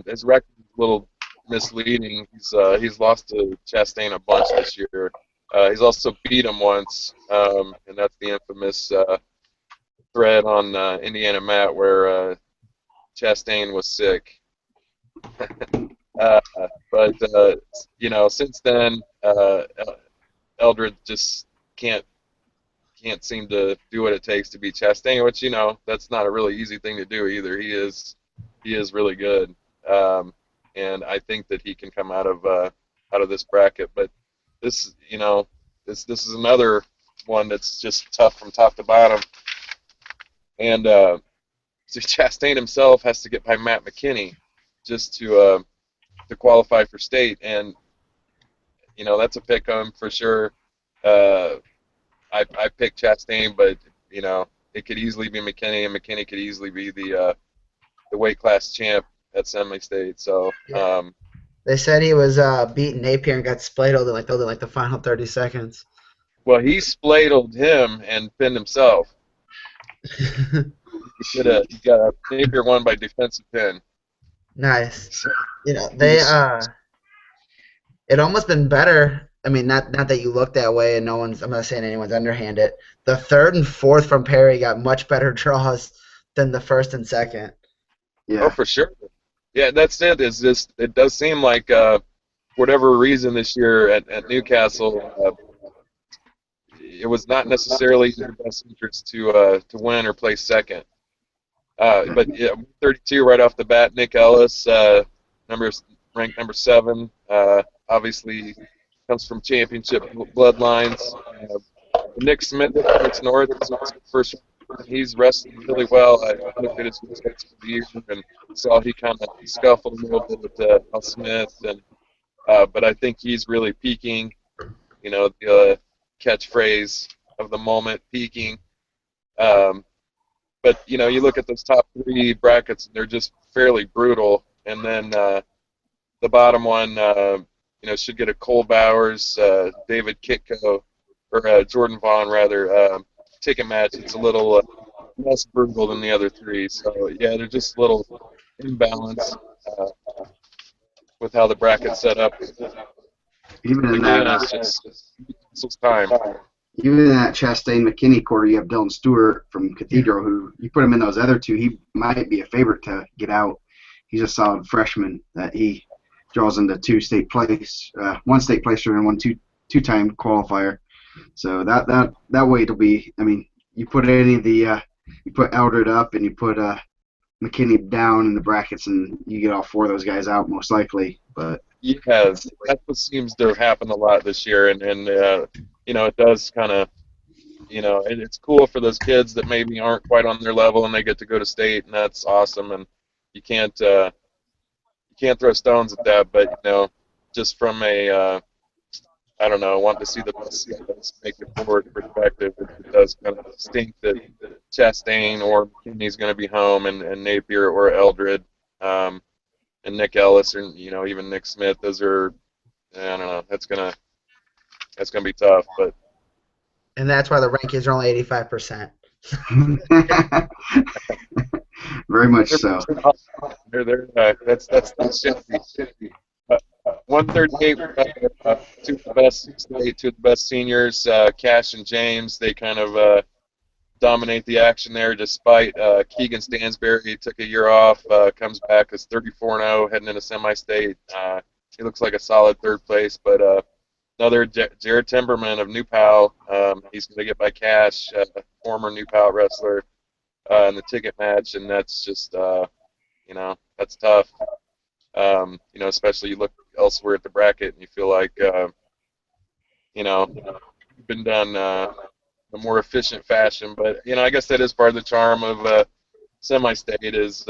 his record is a little misleading. He's lost to Chastain a bunch this year. He's also beat him once, and that's the infamous thread on Indiana Matt where Chastain was sick. uh, but since then, Eldred just can't seem to do what it takes to beat Chastain, which that's not a really easy thing to do either. He is really good, and I think that he can come out of this bracket. But this is another one that's just tough from top to bottom, and so Chastain himself has to get by Matt McKinney just to qualify for state, and that's a pick 'em for sure. Uh, I picked Chastain, but it could easily be McKinney, and McKinney could easily be the weight class champ at semi-state. So Yeah. They said he was beating Napier and got splayed over like the final 30 seconds. well, he spladled him and pinned himself. He got Napier won by defensive pin. Nice. So, They it almost been better. I mean, not that you look that way, and I'm not saying anyone's underhanded. The third and fourth from Perry got much better draws than the first and second. Yeah. Oh, for sure. Yeah, that's it. It does seem like for whatever reason this year at Newcastle, it was not necessarily in their best interest to win or place second. But yeah, 32 right off the bat. Nick Ellis, ranked number 7. Obviously comes from championship bloodlines. Nick Smith comes north. First, he's wrestling really well. I looked at his results for the year and saw he kind of scuffled a little bit with Al Smith, but I think he's really peaking. The catchphrase of the moment, peaking. But you look at those top 3 brackets, and they're just fairly brutal. And then the bottom one, should get a Cole Bowers, David Kitko, or Jordan Vaughn rather, ticket match. It's a little less brutal than the other 3. So yeah, they're just a little imbalance with how the bracket's set up. Even in Again, that, it's time. even in that Chastain McKinney quarter, you have Dylan Stewart from Cathedral, who you put him in those other 2, he might be a favorite to get out. He's a solid freshman that he draws into 2 state place, 1 state placer and 1 two-time qualifier. So that way it'll be. I mean, you put any of the you put Eldred up and you put McKinney down in the brackets, and you get all 4 of those guys out most likely. But yeah, that's what seems to have happened a lot this year, and it does kind of it's cool for those kids that maybe aren't quite on their level and they get to go to state, and that's awesome. And you can't throw stones at that, but just from a I don't know, want to see the best make it forward perspective. It does kind of stink that Chastain or McKinney's going to be home, and Napier or Eldred, and Nick Ellis, or even Nick Smith. Those are, I don't know. That's gonna be tough. But And that's why the rankings are only 85%. Very much so. That's shifty. 138, two of the best state, two of the best seniors, Cash and James. They kind of dominate the action there, despite Keegan Stansberry took a year off, comes back as 34-0, heading into semi-state. He looks like a solid third place, but another Jared Timberman of New Pal, he's going to get by Cash, former New Pal wrestler, in the ticket match, and that's just, that's tough. Especially you look elsewhere at the bracket and you feel like, been done a more efficient fashion. But, I guess that is part of the charm of semi-state is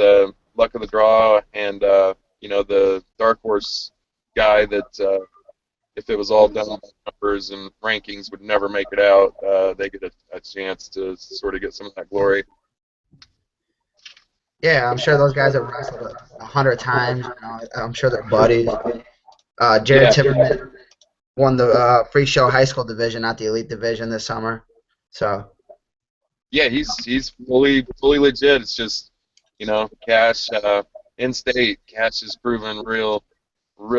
luck of the draw and, the dark horse guy that if it was all done by numbers and rankings would never make it out, they get a chance to sort of get some of that glory. Yeah, I'm sure those guys have wrestled 100 times. I'm sure they're buddies. Jared Timmerman won the free show high school division, not the elite division this summer. So. Yeah, he's fully legit. It's just, Cash in state. Cash has proven real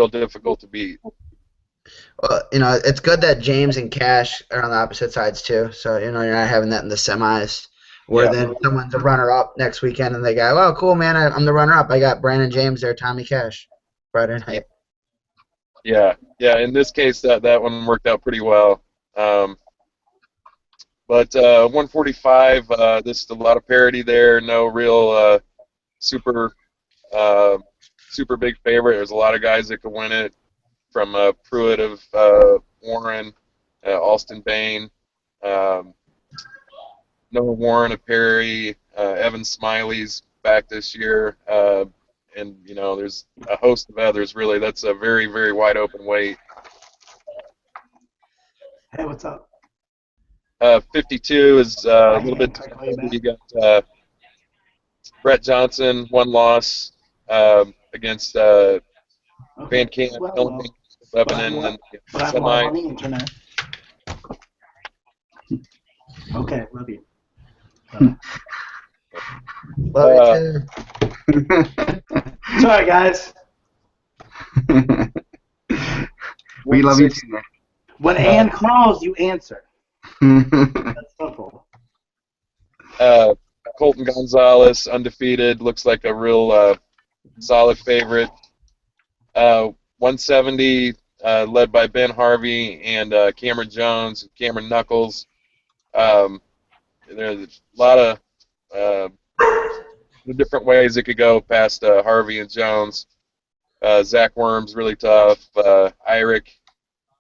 difficult to beat. Well, it's good that James and Cash are on the opposite sides too. So you're not having that in the semis. Where then someone's a runner-up next weekend, and they go, "Oh, cool, man! I'm the runner-up. I got Brandon James there, Tommy Cash, Friday night." Yeah. In this case, that one worked out pretty well. But 145, this is a lot of parity there. No real super big favorite. There's a lot of guys that could win it, from Pruitt of Warren, Alston Bain. Noah Warren of Perry, Evan Smiley's back this year, and there's a host of others. Really, that's a very, very wide open weight. Hey, what's up? 52 is a little bit tough. You got Brett Johnson, one loss against Van Camp, Lebanon, and semi. On the internet. Okay, love you. Love you too. Sorry, guys. We love you too. When Ann calls, you answer. That's simple. Colton Gonzalez, undefeated, looks like a real solid favorite. 170, led by Ben Harvey and Cameron Jones, Cameron Knuckles. There's a lot of different ways it could go past Harvey and Jones. Zach Worm's really tough. Irick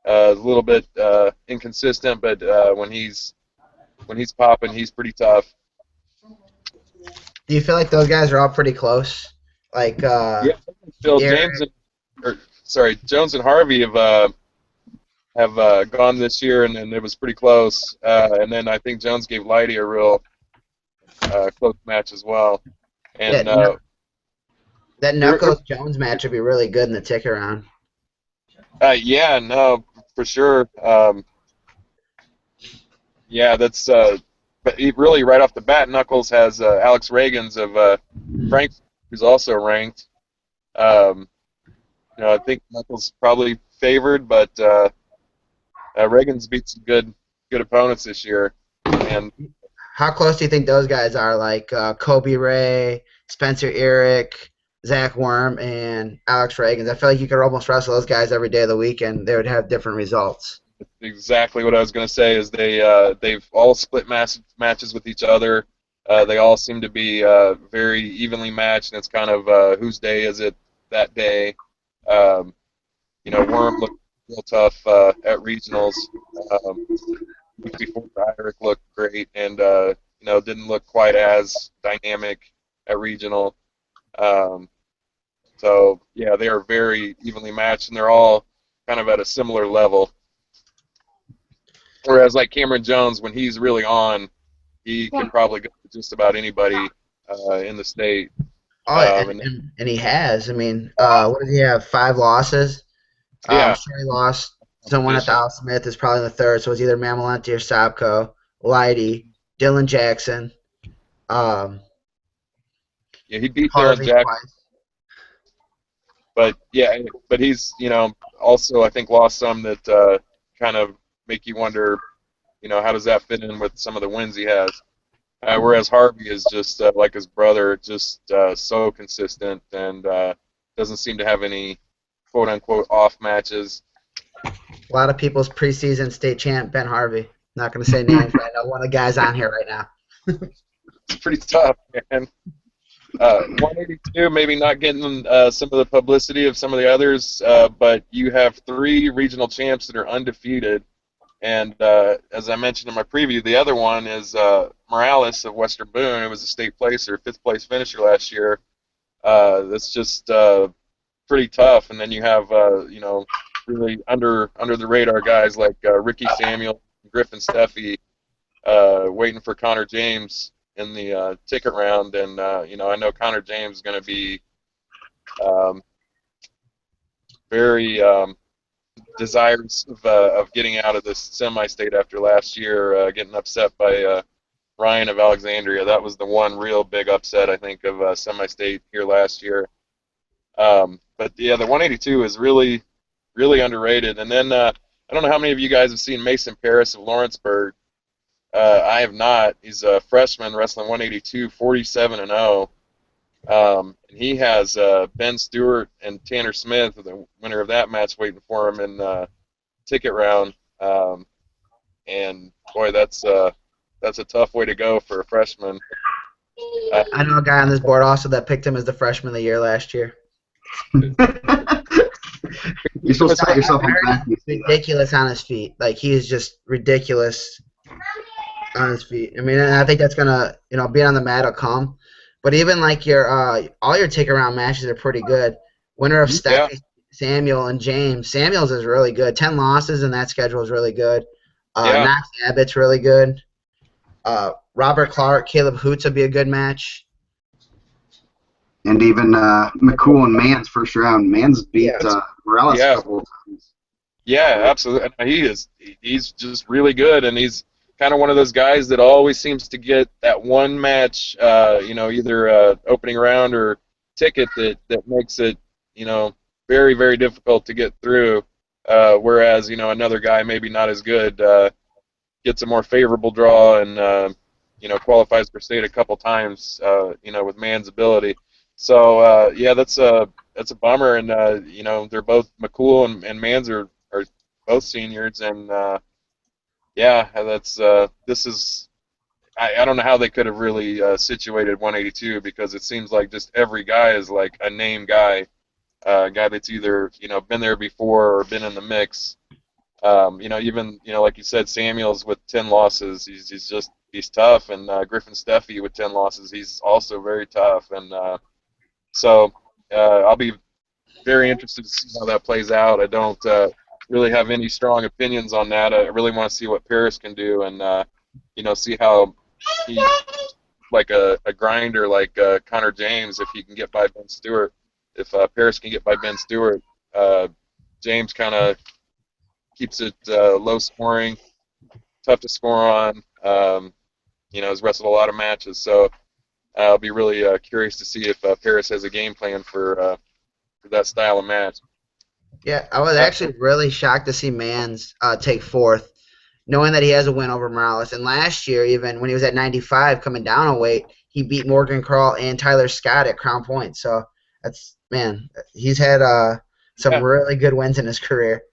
a little bit inconsistent, but when he's popping, he's pretty tough. Do you feel like those guys are all pretty close? Like Phil Jones and Harvey have gone this year, and it was pretty close. And then I think Jones gave Leidy a real close match as well. And that Knuckles Jones match would be really good in the ticket round. Yeah, no, for sure. That's. But really, right off the bat, Knuckles has Alex Reagans of Frank, who's also ranked. I think Knuckles probably favored, but Reagan's beat some good opponents this year. And how close do you think those guys are? Like Kobe Ray, Spencer Eric, Zach Worm, and Alex Reagans. I feel like you could almost wrestle those guys every day of the week, and they would have different results. Exactly what I was going to say is they've all split matches with each other. They all seem to be very evenly matched, and it's kind of whose day is it that day. Worm looked real tough at regionals. Week before, Eric looked great, and didn't look quite as dynamic at regional. So yeah, they are very evenly matched, and they're all kind of at a similar level. Whereas like Cameron Jones, when he's really on, he can probably go to just about anybody in the state. Oh, and he has. I mean, what did he have? 5 losses. Yeah. I'm sure he lost someone at the Al Smith is probably the third. So it's either Mamalenti or Sabko, Leidy, Dylan Jackson, Yeah, he beat Dylan Harvey Jackson. twice. But he's, also I think lost some that kind of make you wonder, how does that fit in with some of the wins he has? Whereas Harvey is just like his brother, just so consistent and doesn't seem to have any quote unquote off matches. A lot of people's preseason state champ Ben Harvey. Not going to say names, but I know one of the guys on here right now. It's pretty tough, man. 182, maybe not getting some of the publicity of some of the others, but you have 3 regional champs that are undefeated. And as I mentioned in my preview, the other one is Morales of Western Boone, who was a state placer, 5th place finisher last year. That's just pretty tough. And then you have, really under the radar guys like Ricky Samuel, Griffin Steffi, waiting for Connor James in the ticket round. And I know Connor James is going to be very desirous of getting out of this semi-state after last year, getting upset by Ryan of Alexandria. That was the one real big upset, I think, of semi-state here last year. But yeah, the 182 is really, really underrated. And then I don't know how many of you guys have seen Mason Paris of Lawrenceburg. I have not. He's a freshman wrestling 182, 47-0. And he has Ben Stewart and Tanner Smith, the winner of that match, waiting for him in the ticket round. And boy, that's a tough way to go for a freshman. I know a guy on this board also that picked him as the freshman of the year last year. You're supposed to pat yourself on the back. Ridiculous on his feet. Like, he is just ridiculous on his feet. I mean, and I think that's gonna, being on the mat will come. But even like your all your take around matches are pretty good. Winner of Steffi, Samuel, and James. Samuel's is really good. 10 losses in that schedule is really good. Knox Abbott's really good. Robert Clark, Caleb Hoots would be a good match. And even McCool and Mans first round. Mans beat Morales a couple of times. Yeah, absolutely. He's just really good, and he's kind of one of those guys that always seems to get that one match, either opening round or ticket that makes it, very, very difficult to get through. Whereas, another guy maybe not as good gets a more favorable draw and, qualifies for state a couple times, with Mann's ability. So, that's a bummer. And, they're both McCool and Mans are both seniors, and this is. I don't know how they could have really situated 182, because it seems like just every guy is like a name guy, a guy that's either been there before or been in the mix. Even like you said, Samuels with 10 losses, he's tough, and Griffin Steffi with 10 losses, he's also very tough, and so I'll be very interested to see how that plays out. I don't really have any strong opinions on that. I really want to see what Paris can do, and see how he, like a grinder like Connor James, if he can get by Ben Stewart. If Paris can get by Ben Stewart, James kind of keeps it low scoring, tough to score on. Has wrestled a lot of matches, so I'll be really curious to see if Paris has a game plan for that style of match. Yeah, I was actually really shocked to see Mans take 4th, knowing that he has a win over Morales. And last year, even when he was at 95, coming down a weight, he beat Morgan Crawl and Tyler Scott at Crown Point. So he's had some really good wins in his career.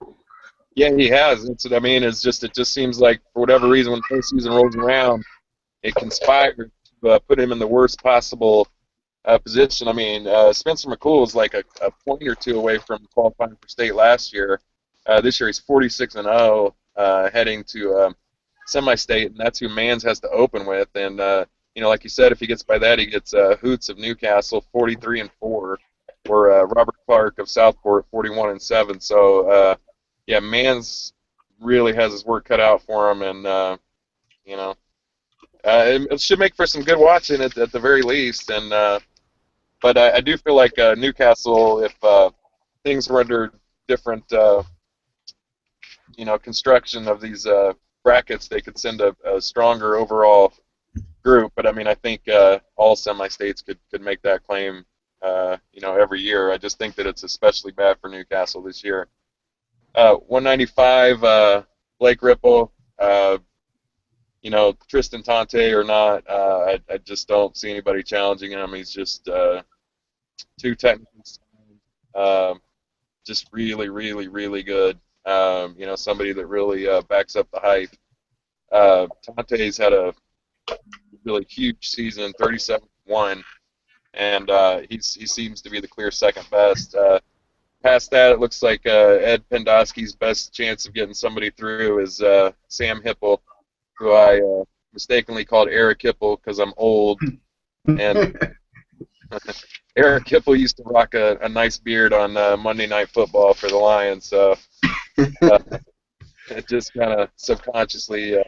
Yeah, he has. That's what I mean. It just seems like, for whatever reason, when postseason rolls around, it conspires to put him in the worst possible position. I mean, Spencer McCool is like a point or two away from qualifying for state last year. This year he's 46-0, heading to semi-state, and that's who Mans has to open with. And like you said, if he gets by that, he gets Hoots of Newcastle 43-4, or Robert Clark of Southport 41-7. So Mans really has his work cut out for him, and it should make for some good watching at the very least. And but I do feel like Newcastle, if things were under different construction of these brackets, they could send a stronger overall group. But I mean, I think all semi-states could make that claim, every year. I just think that it's especially bad for Newcastle this year. 195, Blake Ripple. Tristan Tonte or not, I just don't see anybody challenging him. He's just too technical, just really, really, really good. Somebody that really backs up the hype. Tonte's had a really huge season, 37-1, and he seems to be the clear second best. Past that, it looks like Ed Pendosky's best chance of getting somebody through is Sam Hipple, who I mistakenly called Eric Hipple because I'm old. And Eric Hipple used to rock a nice beard on Monday Night Football for the Lions, so it just kind of subconsciously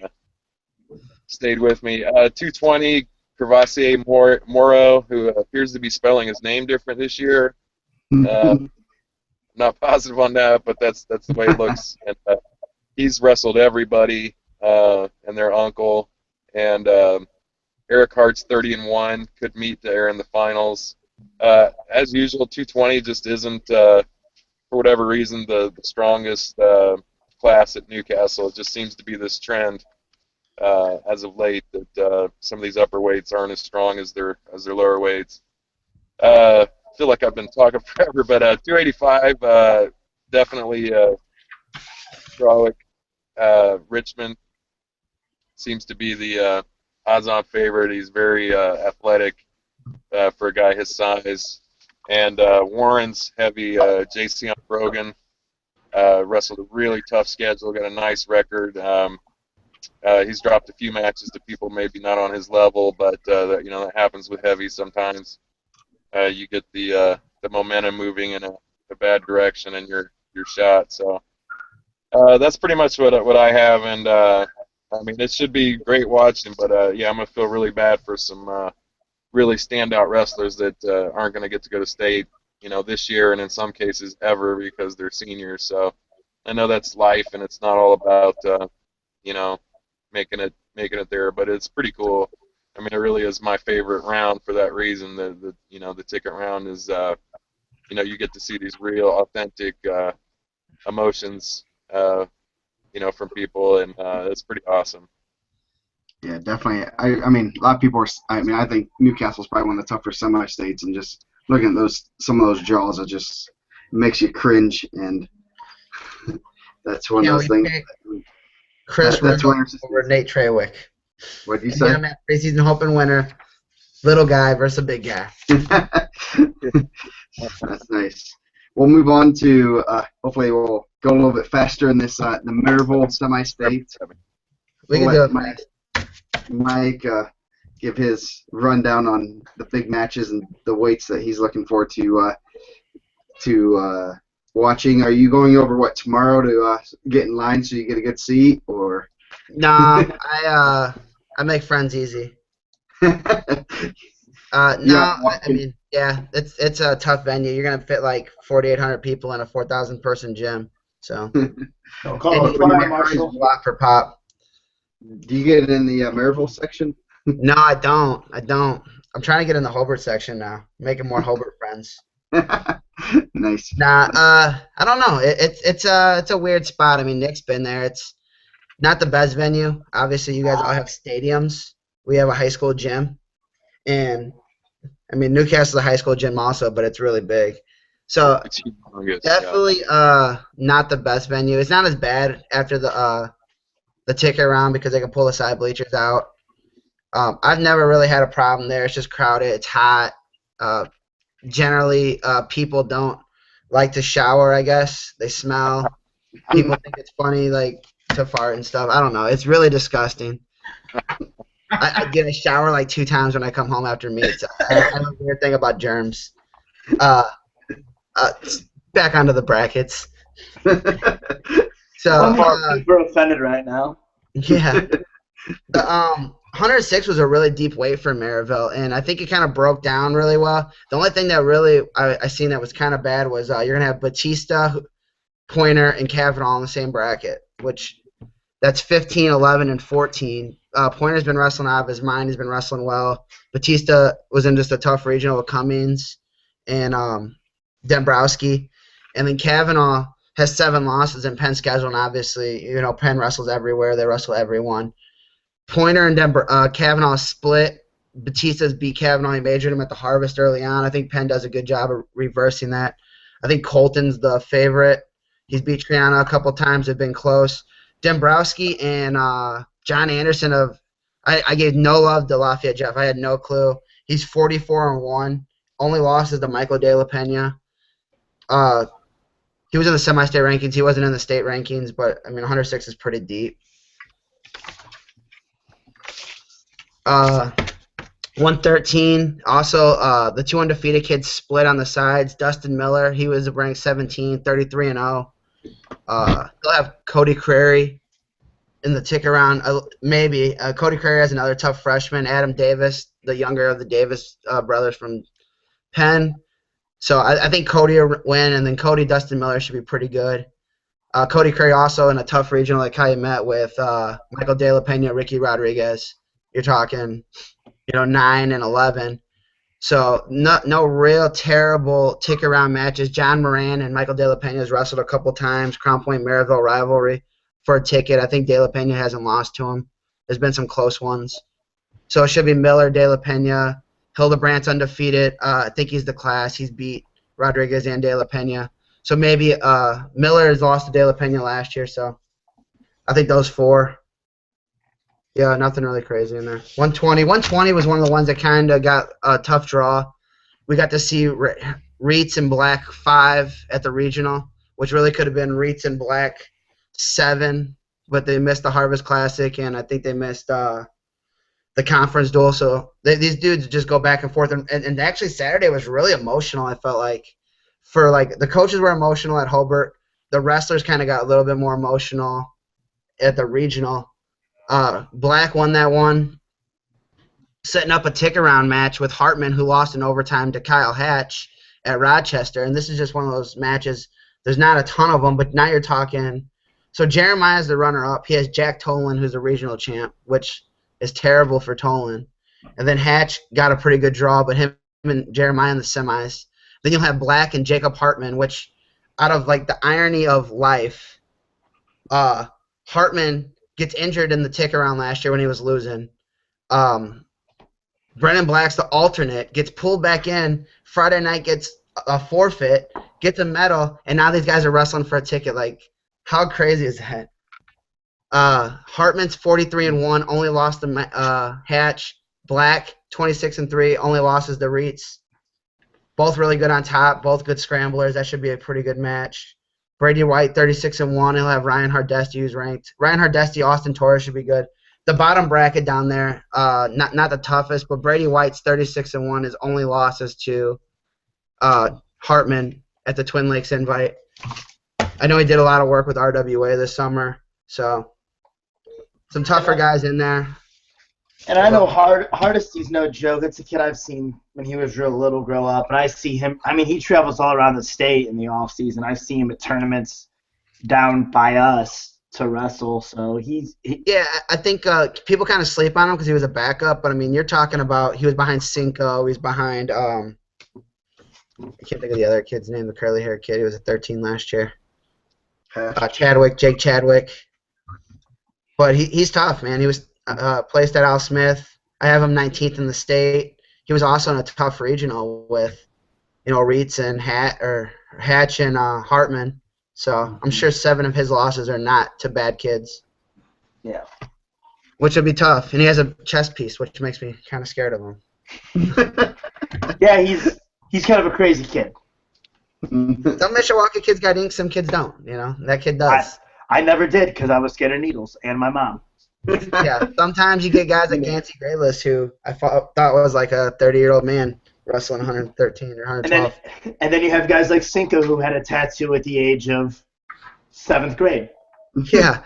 stayed with me. 220, Crevassier Moro, who appears to be spelling his name different this year. Not positive on that, but that's the way it looks. And he's wrestled everybody and their uncle. And Eric Hart's 30-1, could meet there in the finals. As usual, 220 just isn't, for whatever reason, the strongest class at Newcastle. It just seems to be this trend as of late that some of these upper weights aren't as strong as their lower weights. I feel like I've been talking forever, but 285, definitely Strawwick. Richmond seems to be the odds-on favorite. He's very athletic for a guy his size. And Warren's heavy, J.C. Brogan, wrestled a really tough schedule, got a nice record. He's dropped a few matches to people maybe not on his level, but that happens with heavy sometimes. You get the momentum moving in a bad direction and you're shot. So that's pretty much what I have, and I mean, it should be great watching, but I'm gonna feel really bad for some really standout wrestlers that aren't gonna get to go to state, this year, and in some cases ever, because they're seniors. So I know that's life, and it's not all about making it there, but it's pretty cool. I mean, it really is my favorite round for that reason. The ticket round is you get to see these real authentic emotions from people, and it's pretty awesome. Yeah, definitely. I mean, a lot of people are. I think Newcastle's probably one of the tougher semi-states, and just looking at some of those draws, it just makes you cringe, and that's one of those things. Chris Riddle over Nate Trawick. What did you say? Preseason Open winner, little guy versus a big guy. That's nice. We'll move on to. Hopefully, we'll go a little bit faster in this the Maryville semi-state. We can do it. Mike give his rundown on the big matches and the weights that he's looking forward to watching. Are you going over tomorrow to get in line so you get a good seat, or? Nah, I make friends easy. No, I mean, yeah, it's a tough venue. You're gonna fit like 4,800 people in a 4,000 person gym. So. Don't call it fire marshal. Block for pop. Do you get in the Maryville section? No, I don't. I'm trying to get in the Hobart section now. Making more Hobart friends. Nice. Nah, I don't know. It's a weird spot. I mean, Nick's been there. It's not the best venue. Obviously, you guys all have stadiums. We have a high school gym, and I mean Newcastle's a high school gym also, but it's really big. So definitely not the best venue. It's not as bad after the ticket round because they can pull the side bleachers out. I've never really had a problem there. It's just crowded. It's hot. Generally, people don't like to shower, I guess. They smell. People think it's funny, like, to fart and stuff. I don't know. It's really disgusting. I get a shower like 2 times when I come home after meets. I have a weird thing about germs. Back onto the brackets. So we're offended right now. Yeah. The 106 was a really deep weight for Maryville, and I think it kind of broke down really well. The only thing that really I seen that was kind of bad was you're gonna have Batista, Pointer, and Kavanaugh in the same bracket. which that's 15, 11, and 14. Pointer's been wrestling out of his mind. He's been wrestling well. Batista was in just a tough regional with Cummings and Dombrowski. And then Kavanaugh has 7 losses in Penn's schedule, and obviously, Penn wrestles everywhere. They wrestle everyone. Pointer and Kavanaugh split. Batista's beat Kavanaugh. He majored him at the Harvest early on. I think Penn does a good job of reversing that. I think Colton's the favorite. He's beat Triana a couple times. They've been close. Dombrowski and John Anderson I gave no love to Lafayette Jeff. I had no clue. He's 44-1. Only loss is to Michael De La Pena. He was in the semi-state rankings. He wasn't in the state rankings, but 106 is pretty deep. 113. Also, the 2 undefeated kids split on the sides. Dustin Miller, he was ranked 17, 33-0. They'll have Cody Crary in the tick around, maybe. Cody Crary has another tough freshman. Adam Davis, the younger of the Davis brothers from Penn. So I think Cody will win, and then Dustin Miller should be pretty good. Cody Crary also in a tough regional like how you met with Michael De La Pena, Ricky Rodriguez. You're talking, 9 and 11. So no real terrible tick around matches. John Moran and Michael De La Pena has wrestled a couple times. Crown Point Maryville rivalry for a ticket. I think De La Pena hasn't lost to him. There's been some close ones. So it should be Miller, De La Pena. Hildebrandt's undefeated. I think he's the class. He's beat Rodriguez and De La Pena. So maybe Miller has lost to De La Pena last year. So I think those 4. Yeah, nothing really crazy in there. 120. 120 was one of the ones that kind of got a tough draw. We got to see Reitz and Black 5 at the regional, which really could have been Reitz and Black 7, but they missed the Harvest Classic, and I think they missed the conference duel. So these dudes just go back and forth. And actually Saturday was really emotional, I felt like. The coaches were emotional at Hobart. The wrestlers kind of got a little bit more emotional at the regional. Black won that one, setting up a tick-around match with Hartman, who lost in overtime to Kyle Hatch at Rochester. And this is just one of those matches. There's not a ton of them, but now you're talking. So Jeremiah's the runner-up. He has Jack Tolan, who's a regional champ, which is terrible for Tolan. And then Hatch got a pretty good draw, but him and Jeremiah in the semis. Then you'll have Black and Jacob Hartman, which out of the irony of life, Hartman gets injured in the tick around last year when he was losing. Brennan Black's the alternate, gets pulled back in. Friday night gets a forfeit, gets a medal, and now these guys are wrestling for a ticket. How crazy is that? Hartman's 43-1, only lost to Hatch. Black 26-3, only losses to Reitz. Both really good on top, both good scramblers. That should be a pretty good match. Brady White 36-1. He'll have Ryan Hardesty, who's ranked. Ryan Hardesty, Austin Torres should be good. The bottom bracket down there, not the toughest, but Brady White's 36-1. His only losses to Hartman at the Twin Lakes Invite. I know he did a lot of work with RWA this summer, so some tougher guys in there. And I know Hardesty's no joke. It's a kid I've seen when he was real little grow up. And I see him, he travels all around the state in the off season. I see him at tournaments down by us to wrestle. So yeah, I think people kind of sleep on him because he was a backup. But, you're talking about he was behind Cinco. He's behind I can't think of the other kid's name, the curly-haired kid. He was at 13 last year. Jake Chadwick. But he's tough, man. He was placed at Al Smith. I have him 19th in the state. He was also in a tough regional with, Reitz and Hatch and Hartman. So I'm sure 7 of his losses are not to bad kids. Yeah. Which would be tough. And he has a chest piece, which makes me kind of scared of him. Yeah, he's kind of a crazy kid. Some Mishawaka kids got ink, some kids don't. That kid does. I never did because I was scared of needles and my mom. Yeah, sometimes you get guys like Gansey Grayless who I thought was like a 30-year-old man wrestling 113 or 112. And then you have guys like Cinco who had a tattoo at the age of 7th grade. Yeah,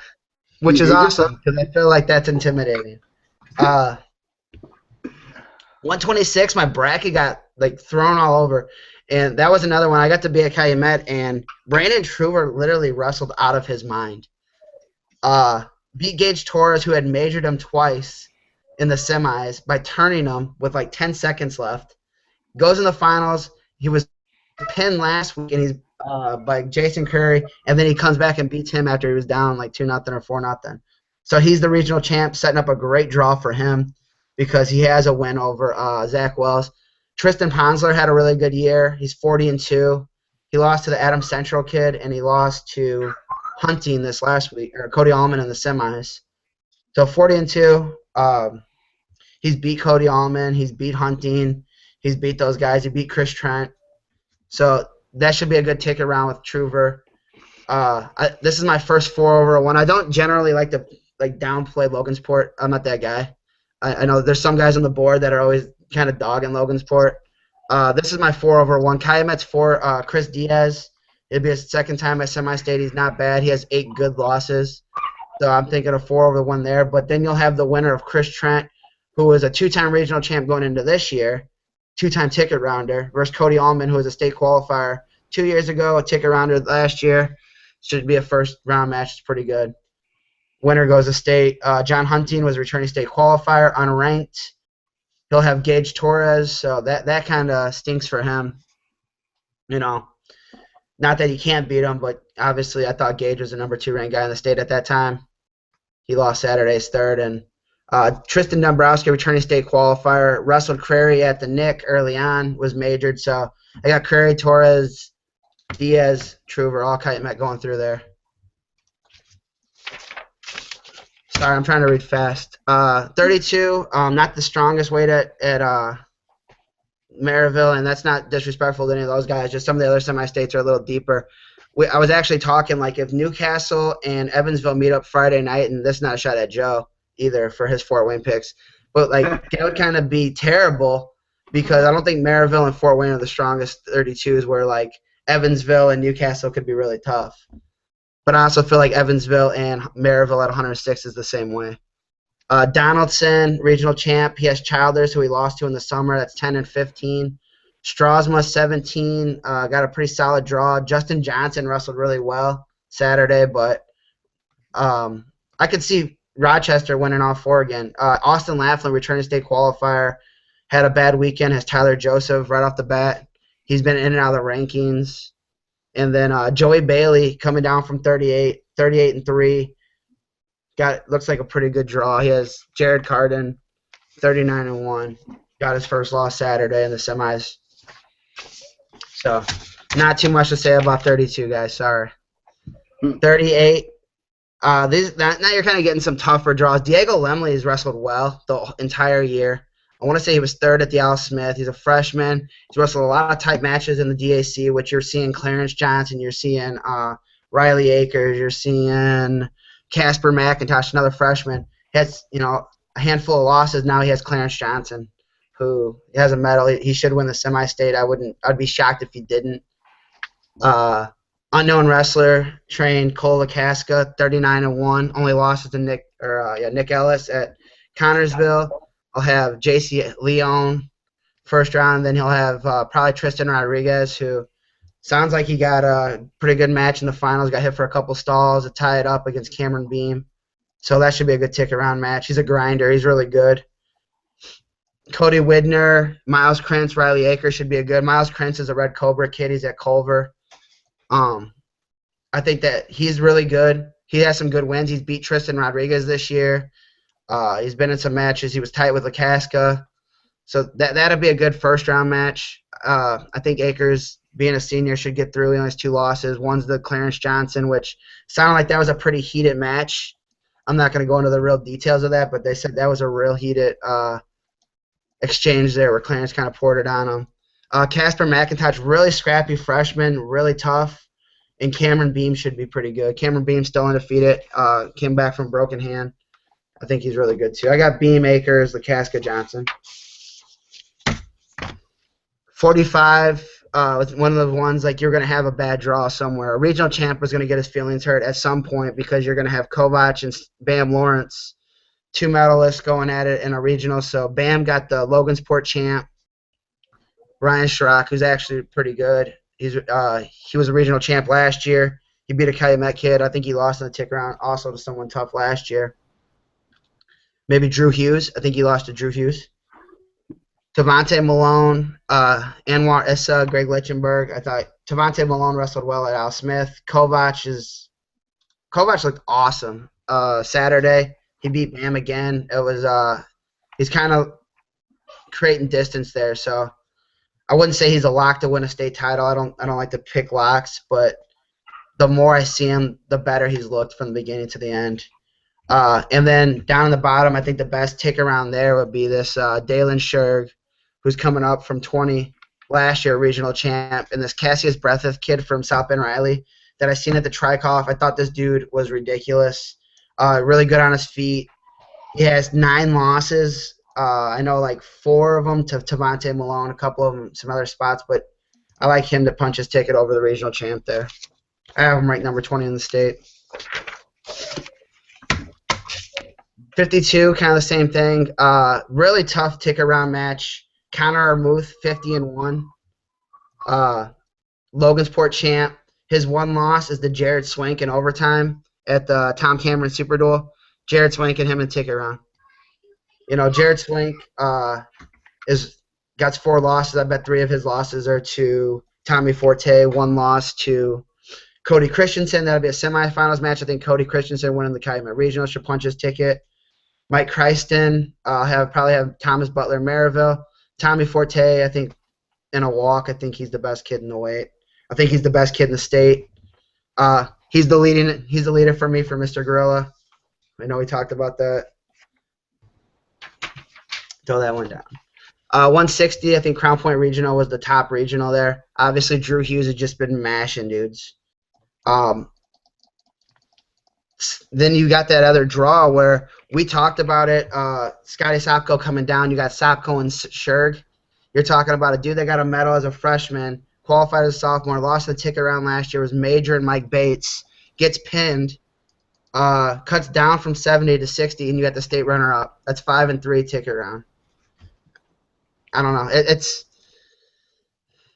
which is awesome because I feel like that's intimidating. 126, my bracket got thrown all over. And that was another one. I got to be at Calumet, and Brandon Truver literally wrestled out of his mind. beat Gage Torres, who had majored him twice in the semis by turning him with like 10 seconds left. Goes in the finals. He was pinned last week, and he's by Jason Curry, and then he comes back and beats him after he was down like 2-0 or 4-0. So he's the regional champ, setting up a great draw for him because he has a win over Zach Wells. Tristan Ponsler had a really good year. He's 40-2. He lost to the Adams Central kid, and he lost to Hunting this last week, or Cody Allman in the semis. So 40-2. He's beat Cody Allman. He's beat Hunting. He's beat those guys. He beat Chris Trent. So that should be a good ticket round with Truver. This is my first 4-over-1. I don't generally like to downplay Logansport. I'm not that guy. I know there's some guys on the board that are always kind of dogging Logansport. This is my 4-over-1. Calumet's 4. Chris Diaz. It'll be his second time at semi-state. He's not bad. He has 8 good losses. So I'm thinking a 4-over-1 there. But then you'll have the winner of Chris Trent, who was a 2-time regional champ going into this year, 2-time ticket rounder, versus Cody Allman, who was a state qualifier 2 years ago, a ticket rounder last year. Should be a first-round match. It's pretty good. Winner goes to state. John Hunting was a returning state qualifier, unranked. He'll have Gage Torres, so that kind of stinks for him. You know, not that he can't beat him, but obviously I thought Gage was the number 2 ranked guy in the state at that time. He lost Saturday's third. And Tristan Dombrowski, returning state qualifier, wrestled Crary at the Nick early on, was majored. So I got Crary, Torres, Diaz, Truver, all Kite-Met going through there. Sorry, I'm trying to read fast. 32, not the strongest weight at Maryville, and that's not disrespectful to any of those guys. Just some of the other semi-states are a little deeper. I was actually talking, like, if Newcastle and Evansville meet up Friday night, and this is not a shot at Joe either for his Fort Wayne picks, but, like, that would kind of be terrible because I don't think Maryville and Fort Wayne are the strongest 32s where, like, Evansville and Newcastle could be really tough. But I also feel like Evansville and Maryville at 106 is the same way. Donaldson, regional champ. He has Childers, who he lost to in the summer. That's 10-15. Strasma, 17. Got a pretty solid draw. Justin Johnson wrestled really well Saturday, but I could see Rochester winning all 4 again. Austin Laughlin, returning state qualifier, had a bad weekend. Has Tyler Joseph right off the bat. He's been in and out of the rankings. And then Joey Bailey coming down from 38-3. Looks like a pretty good draw. He has Jared Carden, 39-1. Got his first loss Saturday in the semis. So not too much to say about 32, guys. Sorry. 38. Now you're kind of getting some tougher draws. Diego Lemley has wrestled well the entire year. I want to say he was 3rd at the Al Smith. He's a freshman. He's wrestled a lot of tight matches in the DAC, which you're seeing Clarence Johnson, you're seeing Riley Akers, you're seeing Casper McIntosh, another freshman. He has, a handful of losses. Now he has Clarence Johnson, who has a medal. He should win the semi-state. I'd be shocked if he didn't. Unknown wrestler trained Cole LaCasca, 39-1. Only losses to Nick Ellis at Connorsville. I'll have J.C. Leon first round. Then he'll have probably Tristan Rodriguez, who sounds like he got a pretty good match in the finals. Got hit for a couple stalls to tie it up against Cameron Beam. So that should be a good ticket round match. He's a grinder. He's really good. Cody Widner, Miles Krentz, Riley Akers should be a good. Miles Krentz is a Red Cobra kid. He's at Culver. I think that he's really good. He has some good wins. He's beat Tristan Rodriguez this year. He's been in some matches. He was tight with LaCasca. So that'll be a good first-round match. I think Akers, being a senior, should get through. He only has 2 losses. One's the Clarence Johnson, which sounded like that was a pretty heated match. I'm not going to go into the real details of that, but they said that was a real heated exchange there where Clarence kind of poured it on him. Casper McIntosh, really scrappy freshman, really tough. And Cameron Beam should be pretty good. Cameron Beam still undefeated. Came back from broken hand. I think he's really good too. I got Beam, Akers, LaCasca, Johnson. 45 was one of the ones like you're going to have a bad draw somewhere. A regional champ was going to get his feelings hurt at some point because you're going to have Kovac and Bam Lawrence, 2 medalists going at it in a regional. So Bam got the Logansport champ, Ryan Schrock, who's actually pretty good. He was a regional champ last year. He beat a Calumet kid. I think he lost in the tick round also to someone tough last year. Maybe Drew Hughes. I think he lost to Drew Hughes. Tavante Malone, Anwar Issa, Greg Lichtenberg. I thought Tavante Malone wrestled well at Al Smith. Kovac looked awesome. Saturday, he beat Bam again. It was he's kind of creating distance there, so I wouldn't say he's a lock to win a state title. I don't like to pick locks, but the more I see him, the better he's looked from the beginning to the end. And then down in the bottom, I think the best tick around there would be this Dalen Sherg, who's coming up from 20 last year, regional champ, and this Cassius Breathitt kid from South Bend Riley that I seen at the Tri-Coff. I thought this dude was ridiculous. Really good on his feet. He has 9 losses. I know like 4 of them to Tavante Malone, a couple of them some other spots, but I like him to punch his ticket over the regional champ there. I have him ranked number 20 in the state. 52, kind of the same thing. Really tough tick-around match. Connor Armuth, 50-1. Logansport champ. His one loss is the Jared Swank in overtime at the Tom Cameron Super Duel. Jared Swank and him in tick-around. You know, Jared Swank got 4 losses. I bet 3 of his losses are to Tommy Forte. 1 loss to Cody Christensen. That'll be a semifinals match. I think Cody Christensen winning the Calumet Regional should punch his ticket. Mike Christen, probably have Thomas Butler Maryville. Tommy Forte, I think in a walk, I think he's the best kid in the weight. I think he's the best kid in the state. He's the leader for me for Mr. Gorilla. I know we talked about that. Throw that one down. 160, I think Crown Point Regional was the top regional there. Obviously, Drew Hughes has just been mashing dudes. Then you got that other draw where we talked about it. Scotty Sopko coming down. You got Sopko and Sherg. You're talking about a dude that got a medal as a freshman, qualified as a sophomore, lost the ticket round last year, was Major and Mike Bates, gets pinned, cuts down from 70 to 60, and you got the state runner-up. That's 5-3 ticket round. I don't know. It's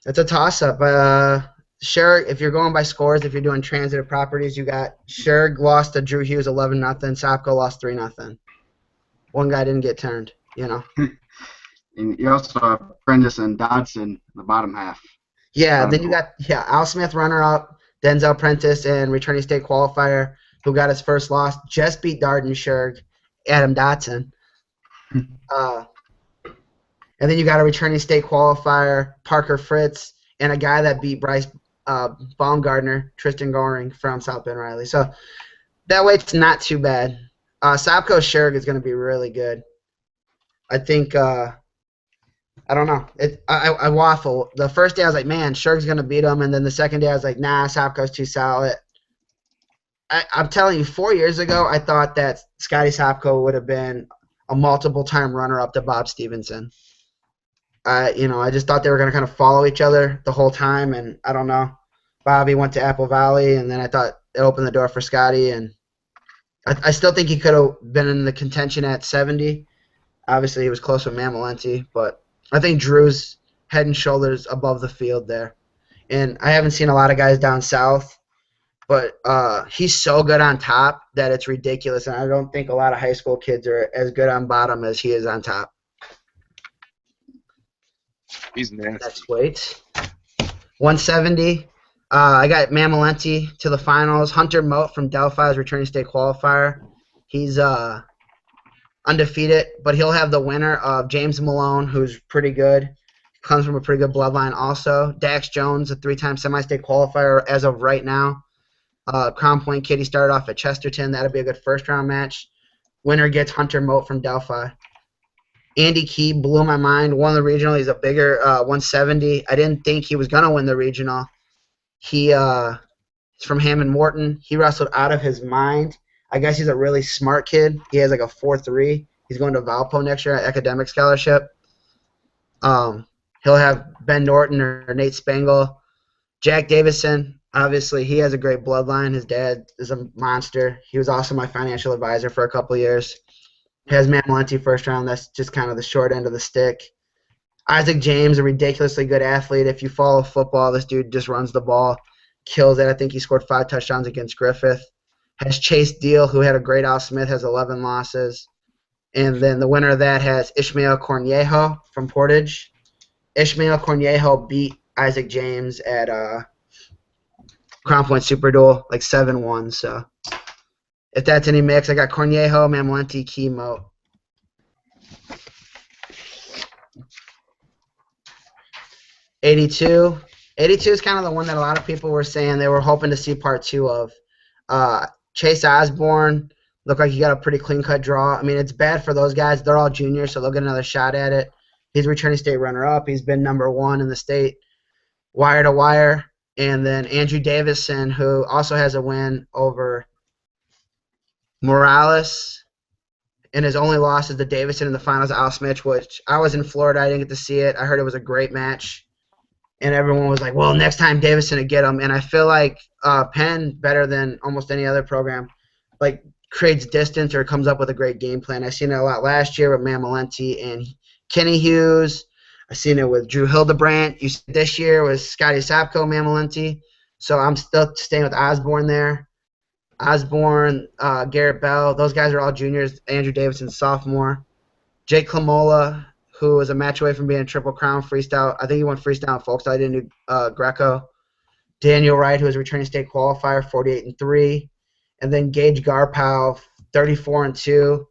a toss-up. Sherg, if you're going by scores, if you're doing transitive properties, you got Sherg lost to Drew Hughes 11-0. Sopko lost 3-0. One guy didn't get turned, you know. And you also have Prentice and Dodson in the bottom half. Yeah, then you got Al Smith runner-up, Denzel Prentice, and returning state qualifier who got his first loss, just beat Darden Sherg, Adam Dotson. And then you got a returning state qualifier, Parker Fritz, and a guy that beat Bryce Baumgartner, Tristan Goring from South Bend Riley. So that way it's not too bad. Sopko Sherg is going to be really good. I think I don't know. I waffle. The first day I was like, man, Sherg's going to beat him. And then the second day I was like, nah, Sopko's too solid. I'm telling you, 4 years ago, I thought that Scotty Sopko would have been a multiple-time runner-up to Bob Stevenson. I just thought they were going to kind of follow each other the whole time, and I don't know. Bobby went to Apple Valley, and then I thought it opened the door for Scotty, and I still think he could have been in the contention at 70. Obviously, he was close with Mamalenti, but I think Drew's head and shoulders above the field there. And I haven't seen a lot of guys down south, but he's so good on top that it's ridiculous, and I don't think a lot of high school kids are as good on bottom as he is on top. He's nasty. Next weight. 170. I got Mamalenti to the finals. Hunter Moat from Delphi is returning state qualifier. He's undefeated, but he'll have the winner of James Malone, who's pretty good. Comes from a pretty good bloodline also. Dax Jones, a 3-time semi-state qualifier as of right now. Crown Point kid, he started off at Chesterton. That'll be a good first-round match. Winner gets Hunter Moat from Delphi. Andy Key blew my mind. Won the regional. He's a bigger 170. I didn't think he was going to win the regional. He's from Hammond Morton. He wrestled out of his mind. I guess he's a really smart kid. He has like a 4.3. He's going to Valpo next year at academic scholarship. He'll have Ben Norton or Nate Spangle. Jack Davison, obviously, he has a great bloodline. His dad is a monster. He was also my financial advisor for a couple of years. He has Mamalenti first round. That's just kind of the short end of the stick. Isaac James, a ridiculously good athlete. If you follow football, this dude just runs the ball. kills it. I think he scored 5 touchdowns against Griffith. Has Chase Deal, who had a great Al Smith, has 11 losses. And then the winner of that has Ishmael Cornejo from Portage. Ishmael Cornejo beat Isaac James at Crown Point Super Duel, like 7-1. So if that's any mix, I got Cornejo, Mamalenti, Keymo. 82. 82 is kind of the one that a lot of people were saying they were hoping to see part 2 of. Chase Osborne looked like he got a pretty clean-cut draw. I mean, it's bad for those guys. They're all juniors, so they'll get another shot at it. He's returning state runner-up. He's been number 1 in the state, wire to wire. And then Andrew Davison, who also has a win over Morales. And his only loss is to Davison in the finals, Al Smith, which I was in Florida. I didn't get to see it. I heard it was a great match. And everyone was like, well, next time Davison would get him. And I feel like Penn, better than almost any other program, like creates distance or comes up with a great game plan. I've seen it a lot last year with Mamalenti and Kenny Hughes. I've seen it with Drew Hildebrandt. This year was Scotty Sapko, Mamalenti. So I'm still staying with Osborne there. Osborne, Garrett Bell, those guys are all juniors. Andrew Davison, sophomore. Jake Clamola, who was a match away from being a Triple Crown freestyle. I think he won freestyle and folks. I didn't do Greco. Daniel Wright, who was a returning state qualifier, 48-3. And then Gage Garpow, 34-2.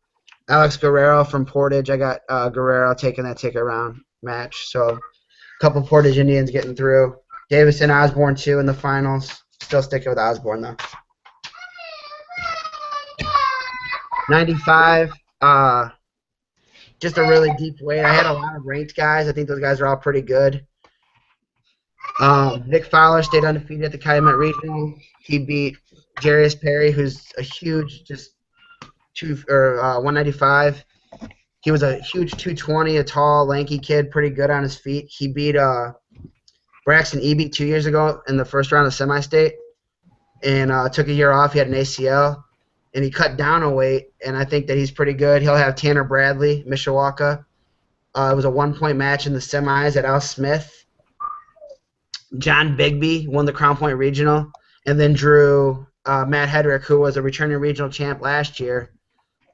Alex Guerrero from Portage. I got Guerrero taking that ticket round match. So a couple Portage Indians getting through. Davison, Osborne, too, in the finals. Still sticking with Osborne, though. 95. Just a really deep weight. I had a lot of ranked guys. I think those guys are all pretty good. Nick Fowler stayed undefeated at the Calumet Regional. He beat Jarius Perry, who's a huge, 195. He was a huge 220, a tall, lanky kid, pretty good on his feet. He beat Braxton Eby 2 years ago in the first round of semi-state and took a year off. He had an ACL, and he cut down a weight, and I think that he's pretty good. He'll have Tanner Bradley, Mishawaka. It was a one-point match in the semis at Al Smith. John Bigby won the Crown Point Regional, and then drew Matt Hedrick, who was a returning regional champ last year.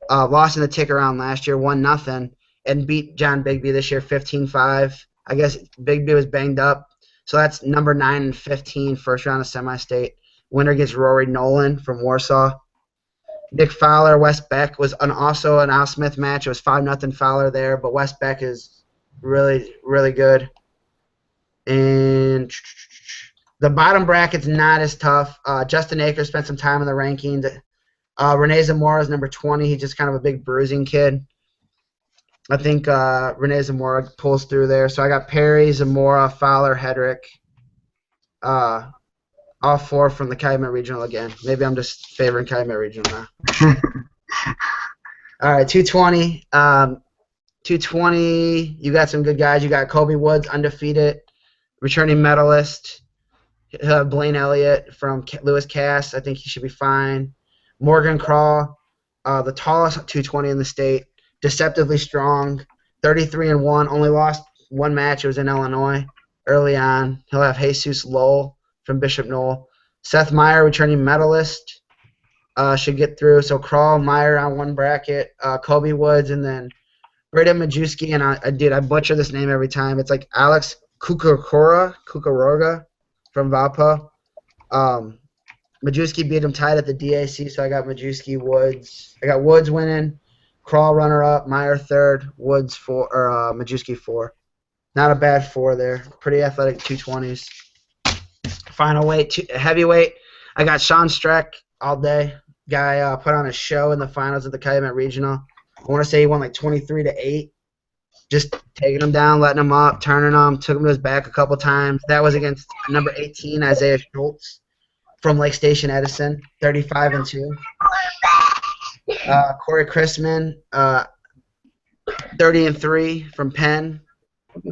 Lost in the tick around last year, 1-0, and beat John Bigby this year 15-5. I guess Bigby was banged up. So that's number 9 and 15, first round of semi-state. Winner gets Rory Nolan from Warsaw. Nick Fowler, Wes Beck was also an Al Smith match. It was 5-0 Fowler there, but Wes Beck is really, really good. And the bottom bracket's not as tough. Justin Akers spent some time in the rankings. Rene Zamora is number 20. He's just kind of a big bruising kid. I think Rene Zamora pulls through there. So I got Perry, Zamora, Fowler, Hedrick. All 4 from the Calumet Regional again. Maybe I'm just favoring Calumet Regional now. All right, 220. 220, you got some good guys. You got Kobe Woods, undefeated, returning medalist. Blaine Elliott from Lewis Cass. I think he should be fine. Morgan Crawl, the tallest 220 in the state. Deceptively strong, 33-1. Only lost one match. It was in Illinois early on. He'll have Jesus Lowell from Bishop Knoll. Seth Meyer, returning medalist, should get through. So Crawl, Meyer on one bracket, Kobe Woods, and then Brita Majewski. And I butcher this name every time. It's like Alex Kukaroga from Valpo. Majewski beat him tied at the DAC, so I got Majewski, Woods. I got Woods winning. Crawl runner-up, Meyer third, Woods 4, or Majewski 4. Not a bad 4 there. Pretty athletic 220s. Final weight, heavyweight. I got Sean Streck all day. Guy put on a show in the finals of the Calumet Regional. I want to say he won like 23-8. Just taking him down, letting him up, turning him, took him to his back a couple times. That was against number 18, Isaiah Schultz from Lake Station Edison, 35-2. Corey Chrisman, 30-3 from Penn.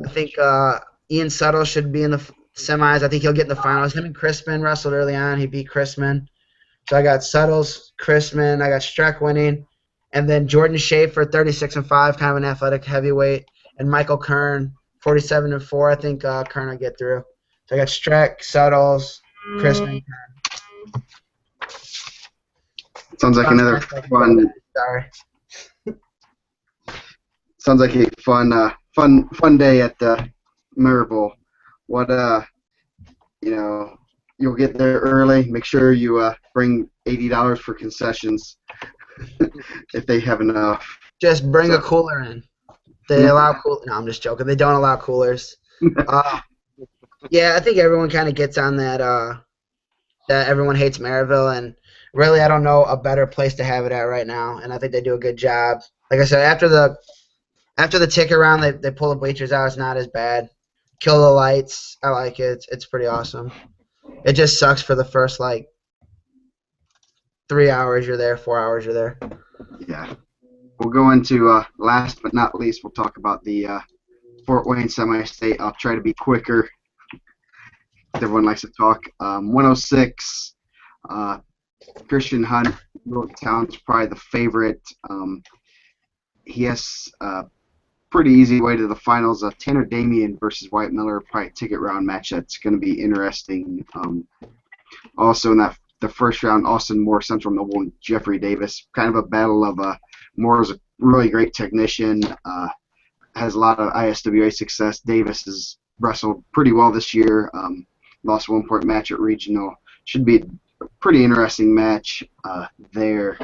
I think Ian Suttle should be in the semis. I think he'll get in the finals. Him and Chrisman wrestled early on. He beat Chrisman. So I got Suttles, Chrisman. I got Streck winning. And then Jordan Schaefer, 36-5, kind of an athletic heavyweight. And Michael Kern, 47-4. I think Kern will get through. So I got Streck, Suttles, Chris. Sounds like another fun. Sorry. Sounds like a fun day at Maryville. What you'll get there early. Make sure you bring $80 for concessions if they have enough. Just bring a cooler in. They allow cool. No, I'm just joking. They don't allow coolers. Yeah, I think everyone kind of gets on that. That everyone hates Maryville, and really, I don't know a better place to have it at right now. And I think they do a good job. Like I said, after the ticket round, they pull the bleachers out. It's not as bad. Kill the lights. I like it. It's pretty awesome. It just sucks for the first 3 hours you're there, 4 hours you're there. Yeah. We'll go into last but not least. We'll talk about the Fort Wayne semi-state. I'll try to be quicker. Everyone likes to talk. 106. Christian Hunt, Yorktown's probably the favorite. He has a pretty easy way to the finals. Tanner Damien versus White Miller, probably a ticket round match that's going to be interesting. Also in the first round, Austin Moore, Central Noble, and Jeffrey Davis. Kind of a battle of Moore is a really great technician, has a lot of ISWA success. Davis has wrestled pretty well this year. Lost 1-point match at regional. Should be a pretty interesting match there.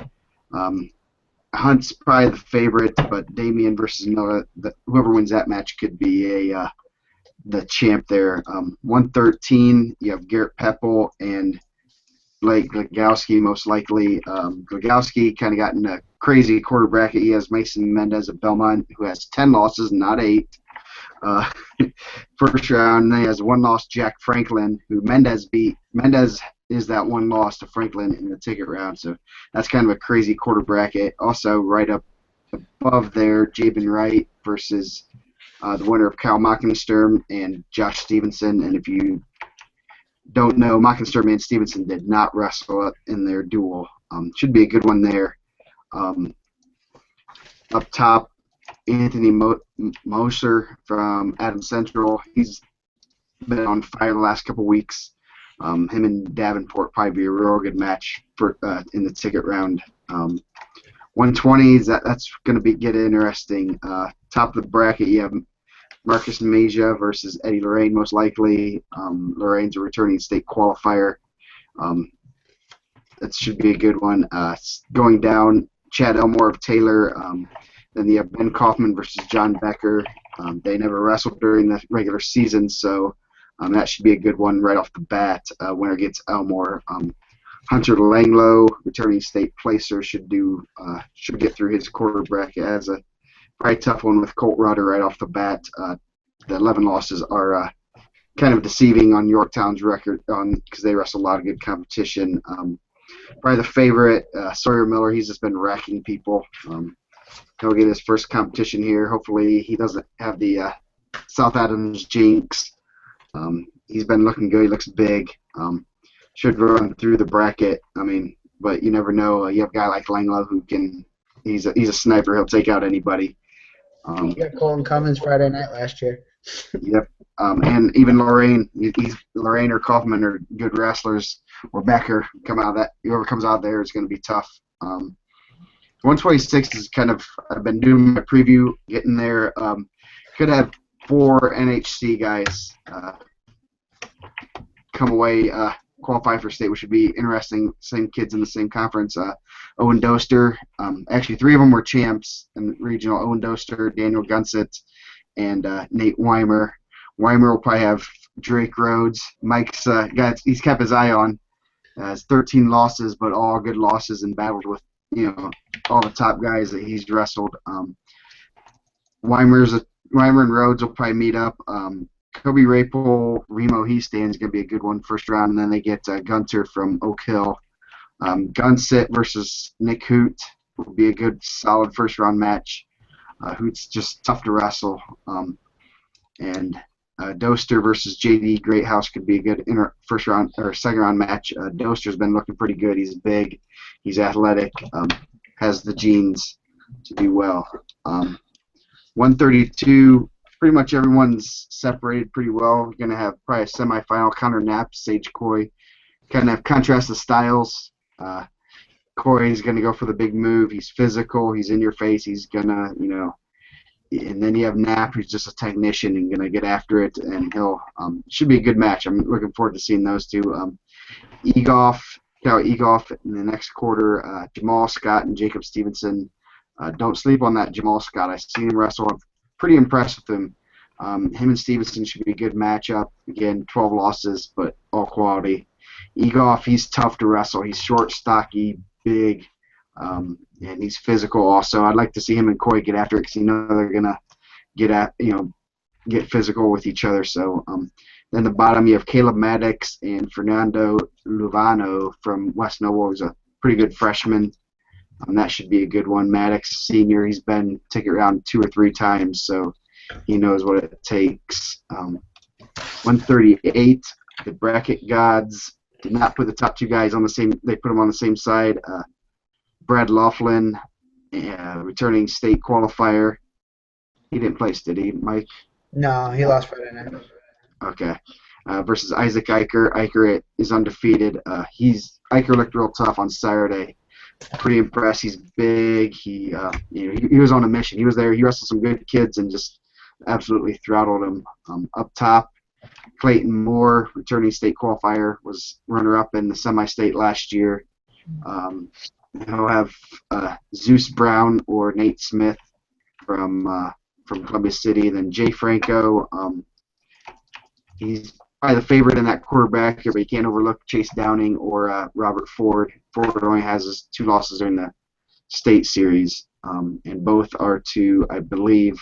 Hunt's probably the favorite, but Damien versus Miller, whoever wins that match could be the champ there. 113, you have Garrett Peppel and Blake Glagowski most likely. Glagowski kind of got in a crazy quarter bracket. He has Mason Mendez of Belmont, who has 10 losses, not 8. First round, then he has 1 loss, Jack Franklin, who Mendez beat. Mendez is that 1 loss to Franklin in the ticket round, so that's kind of a crazy quarter bracket. Also, right up above there, Jabin Wright versus the winner of Kyle Mockensturm and Josh Stevenson. And if you don't know, Mockensturm and Stevenson did not wrestle in their duel. Should be a good one there. Up top, Anthony Moser from Adams Central. He's been on fire the last couple weeks. Him and Davenport probably be a real good match for in the ticket round. 120s, that's going to get interesting. Top of the bracket, you have Marcus Masia versus Eddie Lorraine, most likely. Lorraine's a returning state qualifier. That should be a good one. Going down, Chad Elmore of Taylor. Then you have Ben Kaufman versus John Becker. They never wrestled during the regular season, so that should be a good one right off the bat. Winner gets Elmore. Hunter Langlow, returning state placer, should get through his quarter bracket as a probably tough one with Colt Rudder right off the bat. The 11 losses are kind of deceiving on Yorktown's record because they wrestle a lot of good competition. Probably the favorite, Sawyer Miller. He's just been wrecking people. He'll get his first competition here. Hopefully he doesn't have the South Adams jinx. He's been looking good. He looks big. Should run through the bracket. But you never know. You have a guy like Langlow who can. He's a sniper. He'll take out anybody. He got Colton Cummins Friday night last year. Yep. And even Lorraine. Lorraine or Kaufman are good wrestlers. Or Becker whoever comes out there is going to be tough. 126 is kind of. I've been doing my preview, getting there. Could have 4 NHC guys come away qualify for state, which should be interesting. Same kids in the same conference. Owen Doster. Actually, 3 of them were champs in regional. Owen Doster, Daniel Gunsett, and Nate Weimer. Weimer will probably have Drake Rhodes. Mike's he's kept his eye on. Has 13 losses, but all good losses and battled with all the top guys that he's wrestled. Weimer and Rhodes will probably meet up. Kobe Rapel, Remo Heastan is going to be a good one first round, and then they get Gunter from Oak Hill. Gunsett versus Nick Hoot will be a good, solid first round match. Hoot's just tough to wrestle. And Doster versus JD Greathouse could be a good first round or second round match. Doster's been looking pretty good. He's big, he's athletic, has the genes to do well. 132. Pretty much everyone's separated pretty well. We're going to have probably a semifinal. Connor Knapp, Sage Coy kind of contrast the styles. Corey's going to go for the big move. He's physical. He's in your face. He's going to, and then you have Knapp, who's just a technician and going to get after it, and he'll should be a good match. I'm looking forward to seeing those two. Cal Egoff in the next quarter. Jamal Scott and Jacob Stevenson. Don't sleep on that Jamal Scott. I've seen him wrestle. I'm pretty impressed with him. Him and Stevenson should be a good matchup. Again, 12 losses, but all quality. Egoff, he's tough to wrestle. He's short, stocky, big, and he's physical also. I'd like to see him and Corey get after it because they're gonna get physical with each other. So then the bottom you have Caleb Maddox and Fernando Luvano from West Noble, who's a pretty good freshman. That should be a good one. Maddox, senior, he's been ticket round 2 or 3 times, so he knows what it takes. 138, the bracket gods did not put the top 2 guys on the same. They put them on the same side. Brad Laughlin, returning state qualifier. He didn't place, did he, Mike? No, he lost Friday night. Okay. Versus Isaac Eicher. Eicher is undefeated. Eicher looked real tough on Saturday. Pretty impressed. He's big. He was on a mission. He was there. He wrestled some good kids and just absolutely throttled them. Up top, Clayton Moore, returning state qualifier, was runner-up in the semi-state last year. He'll have Zeus Brown or Nate Smith from Columbia City. Then Jay Franco. He's probably the favorite in that quarterback here, but you can't overlook Chase Downing or Robert Ford. Ford only has his 2 losses during the state series, and both are to, I believe,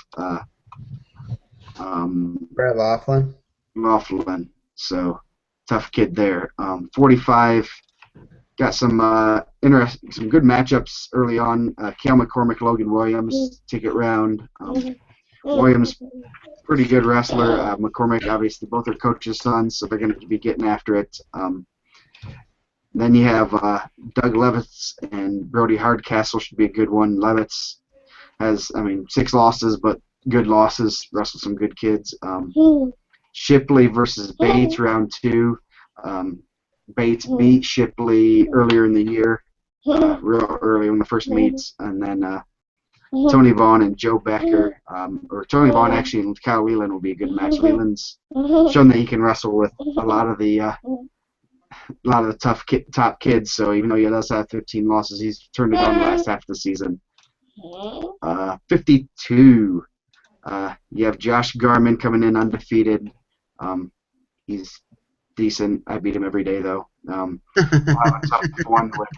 Brad Laughlin. Laughlin. So tough kid there. 45. Got some some good matchups early on. Cal McCormick, Logan Williams, ticket round. Williams, pretty good wrestler. McCormick, obviously, both are coaches' sons, so they're going to be getting after it. Then you have Doug Levitz and Brody Hardcastle should be a good one. Levitz has, 6 losses, but good losses. Wrestled some good kids. Shipley versus Bates, round 2. Bates beat Shipley earlier in the year, real early when the first meets, and then Tony Vaughn and Joe Becker, or Tony Vaughn actually and Kyle Leland will be a good match. Leland's shown that he can wrestle with a lot of the top kids. So even though he does have 15 losses, he's turned it on the last half of the season. 52. You have Josh Garman coming in undefeated. He's decent. I beat him every day though. I'll have a tough one with.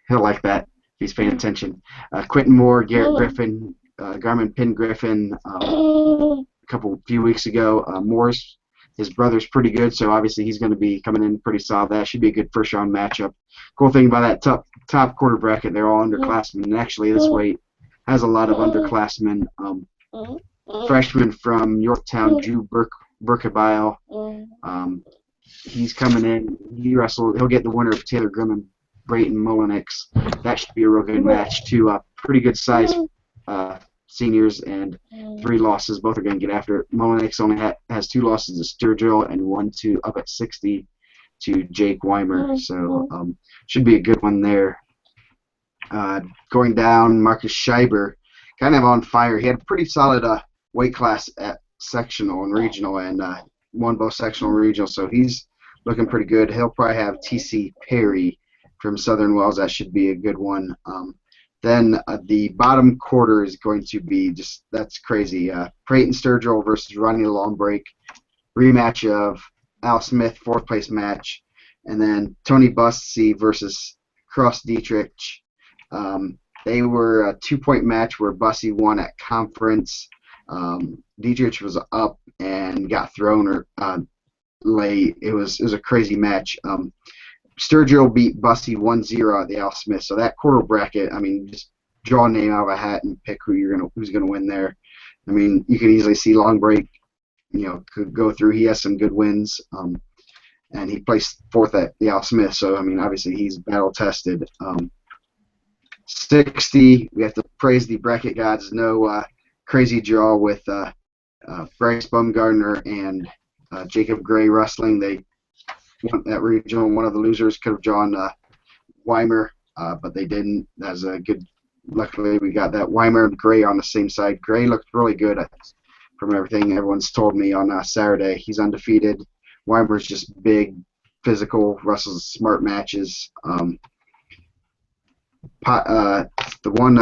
He'll like that. He's paying attention. Quentin Moore, Garrett Griffin, Garmin Pin Griffin a few weeks ago. Moore's, his brother's pretty good, so obviously he's going to be coming in pretty solid. That should be a good first round matchup. Cool thing about that top quarter bracket, they're all underclassmen, and actually this weight has a lot of underclassmen. Freshman from Yorktown, Drew Burkebile. He's coming in. He'll get the winner of Taylor Grimm and Brayton Mullenix. That should be a real good match. 2 pretty good size seniors and 3 losses. Both are going to get after it. Mullenix only has 2 losses to Sturgill and 1 up at 60 to Jake Weimer. So should be a good one there. Going down, Marcus Scheiber, kind of on fire. He had a pretty solid weight class at sectional and regional, and won both sectional and regional. So he's looking pretty good. He'll probably have T.C. Perry from Southern Wells. That should be a good one. Then the bottom quarter is going to be that's crazy. Creighton Sturgill versus Ronnie Longbrake. Rematch of Al Smith, 4th place match. And then Tony Busty versus Cross Dietrich. They were a 2-point match where Busty won at conference. Dietrich was up and got thrown late. It was a crazy match. Sturgill beat Busty 1-0 at the Al Smith. So that quarter bracket, just draw a name out of a hat and pick who's gonna win there. You can easily see Longbreak, could go through. He has some good wins, and he placed 4th at the Al Smith. So obviously he's battle tested. 60, we have to praise the bracket gods. No crazy draw with Bryce Bumgardner and Jacob Gray wrestling. They that regional. One of the losers could have drawn Weimer, but they didn't. That's a good. Luckily, we got that Weimer and Gray on the same side. Gray looked really good from everything everyone's told me on Saturday. He's undefeated. Weimer's just big, physical. Russell's smart matches. The one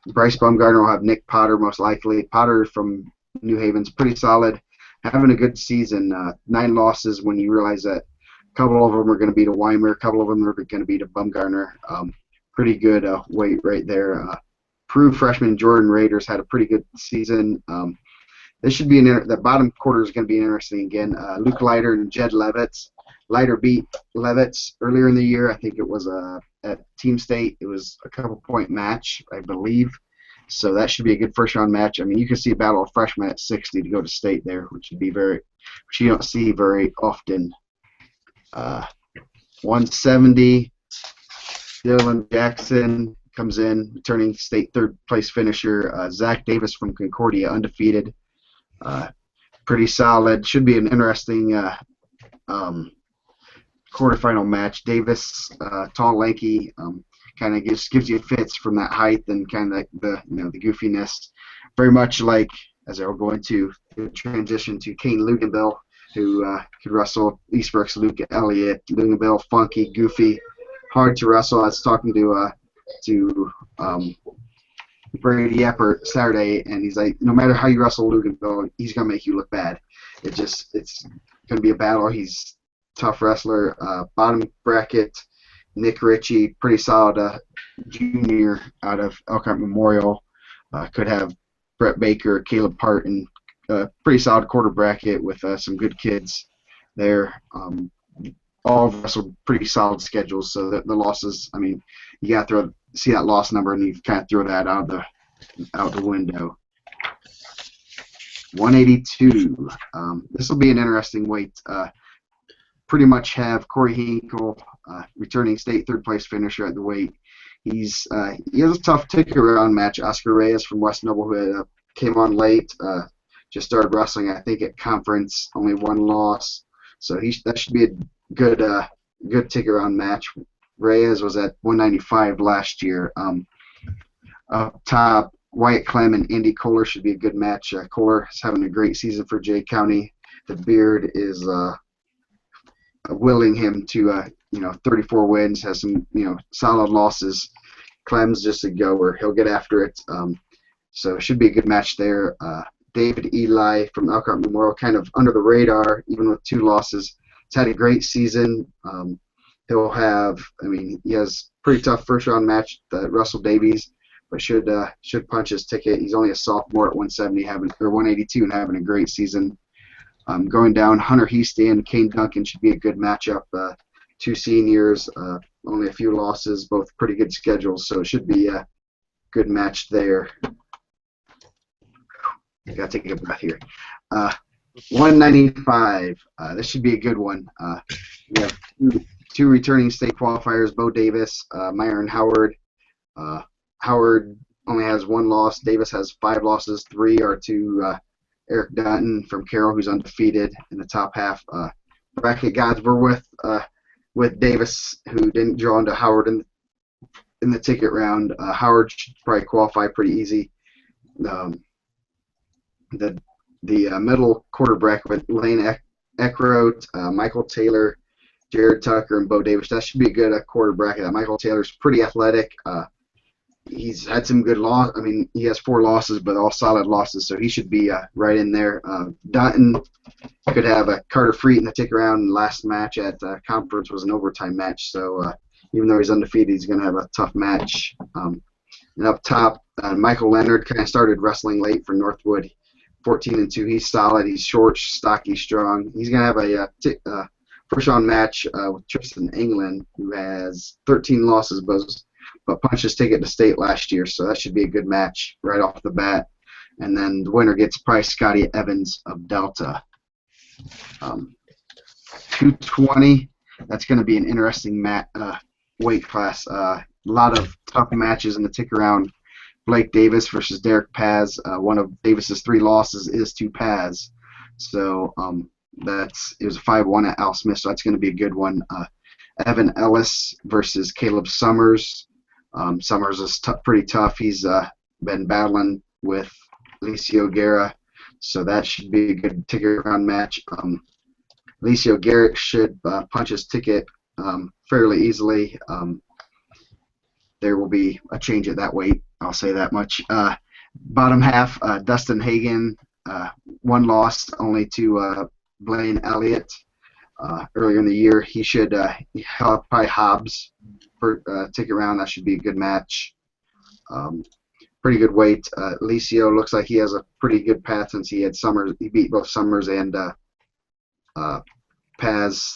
Bryce Bumgarner will have Nick Potter most likely. Potter from New Haven's pretty solid, having a good season. 9 losses when you realize that a couple of them are going to be to Weimer, a couple of them are going to be to Bumgarner. Pretty good weight right there. Peru freshman Jordan Raiders had a pretty good season. This should be the bottom quarter is going to be interesting again. Luke Leiter and Jed Levitz. Leiter beat Levitz earlier in the year. I think it was at Team State. It was a couple-point match, I believe. So that should be a good first-round match. I mean, you can see a battle of freshmen at 60 to go to state there, which you don't see very often. 170. Dylan Jackson comes in, returning state third-place finisher. Zach Davis from Concordia, undefeated. Pretty solid. Should be an interesting quarterfinal match. Davis, tall, lanky, kind of gives you fits from that height and kind of the goofiness. Very much like, as I'll go into, the transition to Kane Luganbill, who could wrestle Eastbrook's Luke Elliott. Luganbill, funky, goofy, hard to wrestle. I was talking to Brady Eppert Saturday, and he's like, no matter how you wrestle Luganbill, he's gonna make you look bad. It's gonna be a battle. He's a tough wrestler. Bottom bracket, Nick Ritchie, pretty solid junior out of Elkhart Memorial. Could have Brett Baker, Caleb Parton. Pretty solid quarter bracket with some good kids there. All wrestled pretty solid schedules, so the losses, I mean, you got to see that loss number and you kind of throw that out the window. 182. This will be an interesting weight. Pretty much have Corey Hinkle, returning state third-place finisher at the weight. He has a tough tick-around match. Oscar Reyes from West Noble, who came on late, just started wrestling, I think, at conference, only 1 loss. So that should be a good tick-around match. Reyes was at 195 last year. Up top, Wyatt Clem and Andy Kohler should be a good match. Kohler is having a great season for Jay County. The beard is willing him to 34 wins, has some solid losses. Clem's just a goer. He'll get after it. So it should be a good match there. David Eli from Elkhart Memorial, kind of under the radar, even with 2 losses. He's had a great season. He has pretty tough first-round match at Russell Davies, but should punch his ticket. He's only a sophomore at 182 and having a great season. Going down, Hunter Heasty and Kane Duncan should be a good matchup. 2 seniors, only a few losses, both pretty good schedules, so it should be a good match there. I gotta take a breath here. 195. This should be a good one. We have two returning state qualifiers: Bo Davis, Myron Howard. Howard only has 1 loss. Davis has 5 losses. 3 are to Eric Dutton from Carroll, who's undefeated in the top half. Bracket gods were with Davis, who didn't draw into Howard in the ticket round. Howard should probably qualify pretty easy. The middle quarter bracket with Lane Eckroat, Michael Taylor, Jared Tucker, and Bo Davis. That should be a good quarter bracket. Michael Taylor's pretty athletic. He's had some good loss. I mean, he has 4 losses, but all solid losses, so he should be right in there. Dutton could have Carter Freet in the tick round. Last match at conference was an overtime match, so even though he's undefeated, he's going to have a tough match. And up top, Michael Leonard kind of started wrestling late for Northwood. 14-2. He's solid. He's short, stocky, strong. He's going to have a first-round match with Tristan England, who has 13 losses, but punched his ticket to state last year, so that should be a good match right off the bat. And then the winner gets probably Scotty Evans of Delta. 220. That's going to be an interesting weight class. A lot of tough matches in the tick around. Blake Davis versus Derek Paz. One of Davis's 3 losses is to Paz. So it was a 5-1 at Al Smith, so that's going to be a good one. Evan Ellis versus Caleb Summers. Summers is pretty tough. He's been battling with Alicio Guerra, so that should be a good ticket round match. Alicio Garrett should punch his ticket fairly easily. There will be a change at that weight, I'll say that much. Bottom half, Dustin Hagen, one loss only to Blaine Elliott earlier in the year. He should probably Hobbs for ticket round. That should be a good match. Pretty good weight. Alicio looks like he has a pretty good path since he had Summers. He beat both Summers and Paz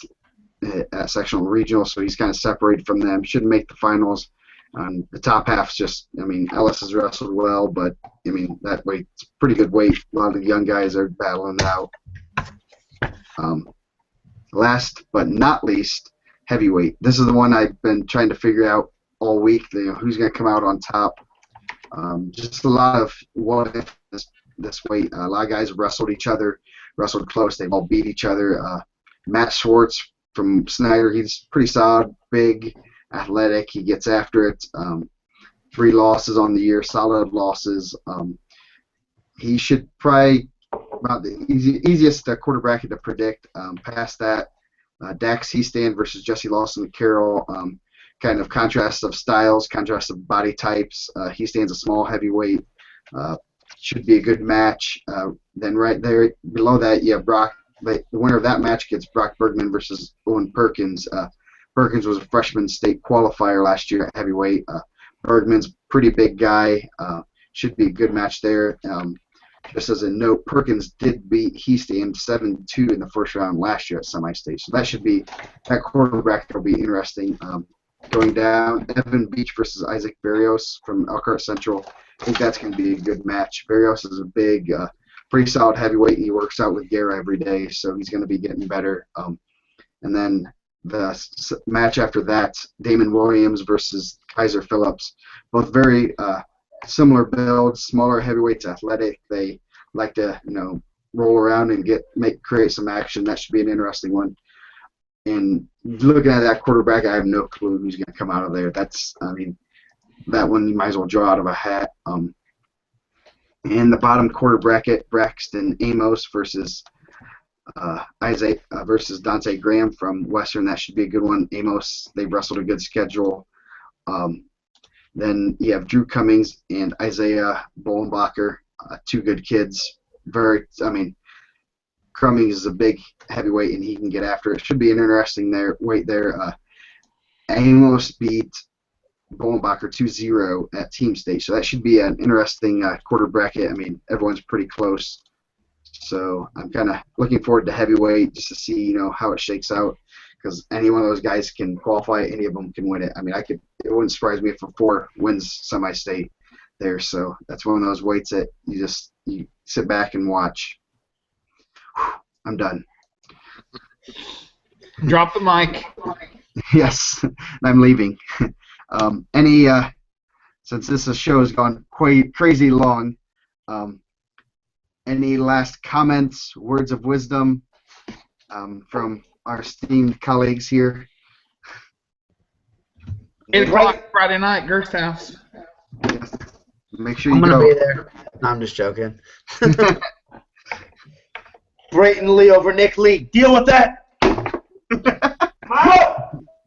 at sectional and regional, so he's kind of separated from them. Shouldn't make the finals. The top half's just, I mean, Ellis has wrestled well, but I mean that weight's pretty good weight. A lot of the young guys are battling it out. Last but not least, heavyweight. This is the one I've been trying to figure out all week. Who's going to come out on top? Just a lot of what if this weight. A lot of guys wrestled each other, wrestled close. They've all beat each other. Matt Schwartz from Snyder, he's pretty solid, big, athletic. He gets after it. 3 losses on the year, solid losses. He should probably about the easiest quarter bracket to predict. Past that, Dax Heastand versus Jesse Lawson Carroll. Kind of contrast of styles, contrast of body types. Heastand's a small heavyweight. Should be a good match. Then right there below that, you have Brock. The winner of that match gets Brock Bergman versus Owen Perkins. Perkins was a freshman state qualifier last year at heavyweight. Bergman's a pretty big guy. Should be a good match there. Just as a note, Perkins did beat Heastand 7-2 in the first round last year at semi-state. So that quarter bracket will be interesting. Going down, Evan Beach versus Isaac Barrios from Elkhart Central. I think that's going to be a good match. Barrios is a big, pretty solid heavyweight. He works out with Guerra every day, so he's going to be getting better. And then the match after that, Damon Williams versus Kaiser Phillips. Both very similar builds, smaller heavyweights, athletic. They like to, roll around and create some action. That should be an interesting one. And looking at that quarter bracket, I have no clue who's going to come out of there. That one you might as well draw out of a hat. In the bottom quarter bracket, Braxton Amos versus Isaac versus Dante Graham from Western. That should be a good one. Amos, they've wrestled a good schedule. Then you have Drew Cummings and Isaiah Bolenbacher, 2 good kids. Cummings is a big heavyweight and he can get after it. Should be an interesting weight there. Amos beat Bolenbacher 2-0 at team stage, so that should be an interesting quarter bracket. Everyone's pretty close, so I'm kind of looking forward to heavyweight just to see how it shakes out, because any one of those guys can qualify. Any of them can win it. It wouldn't surprise me if 4 wins semi-state there. So that's one of those weights that you sit back and watch. I'm done. Drop the mic. Yes, I'm leaving. Since this show has gone quite crazy long, any last comments, words of wisdom from our esteemed colleagues here? 8 o'clock Friday night, Gerst House. Yes. Make sure you I'm go. gonna be there. No, I'm just joking. Brayton Lee over Nick Lee. Deal with that.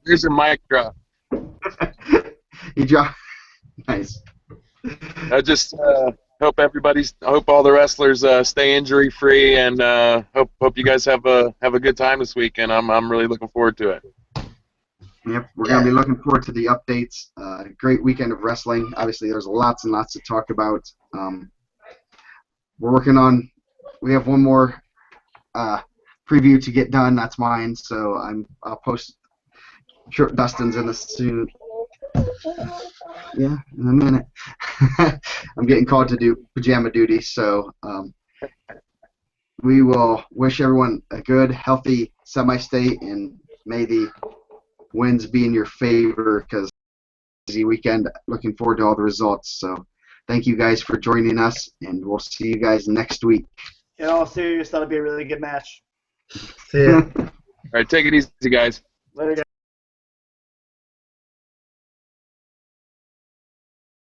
Here's your mic drop. You drop. Nice. I just hope all the wrestlers stay injury free, and hope you guys have a good time this weekend. I'm really looking forward to it. Yep, we're going to be looking forward to the updates. Great weekend of wrestling. Obviously, there's lots and lots to talk about. We're working on. We have one more preview to get done. That's mine. So I'll post. Sure, Dustin's in this soon. Yeah, in a minute. I'm getting called to do pajama duty, so we will wish everyone a good, healthy semi-state, and may the wins be in your favor, because busy weekend. Looking forward to all the results. So thank you guys for joining us, and we'll see you guys next week. In all seriousness, that'll be a really good match. See ya. All right, take it easy, guys. Later, guys.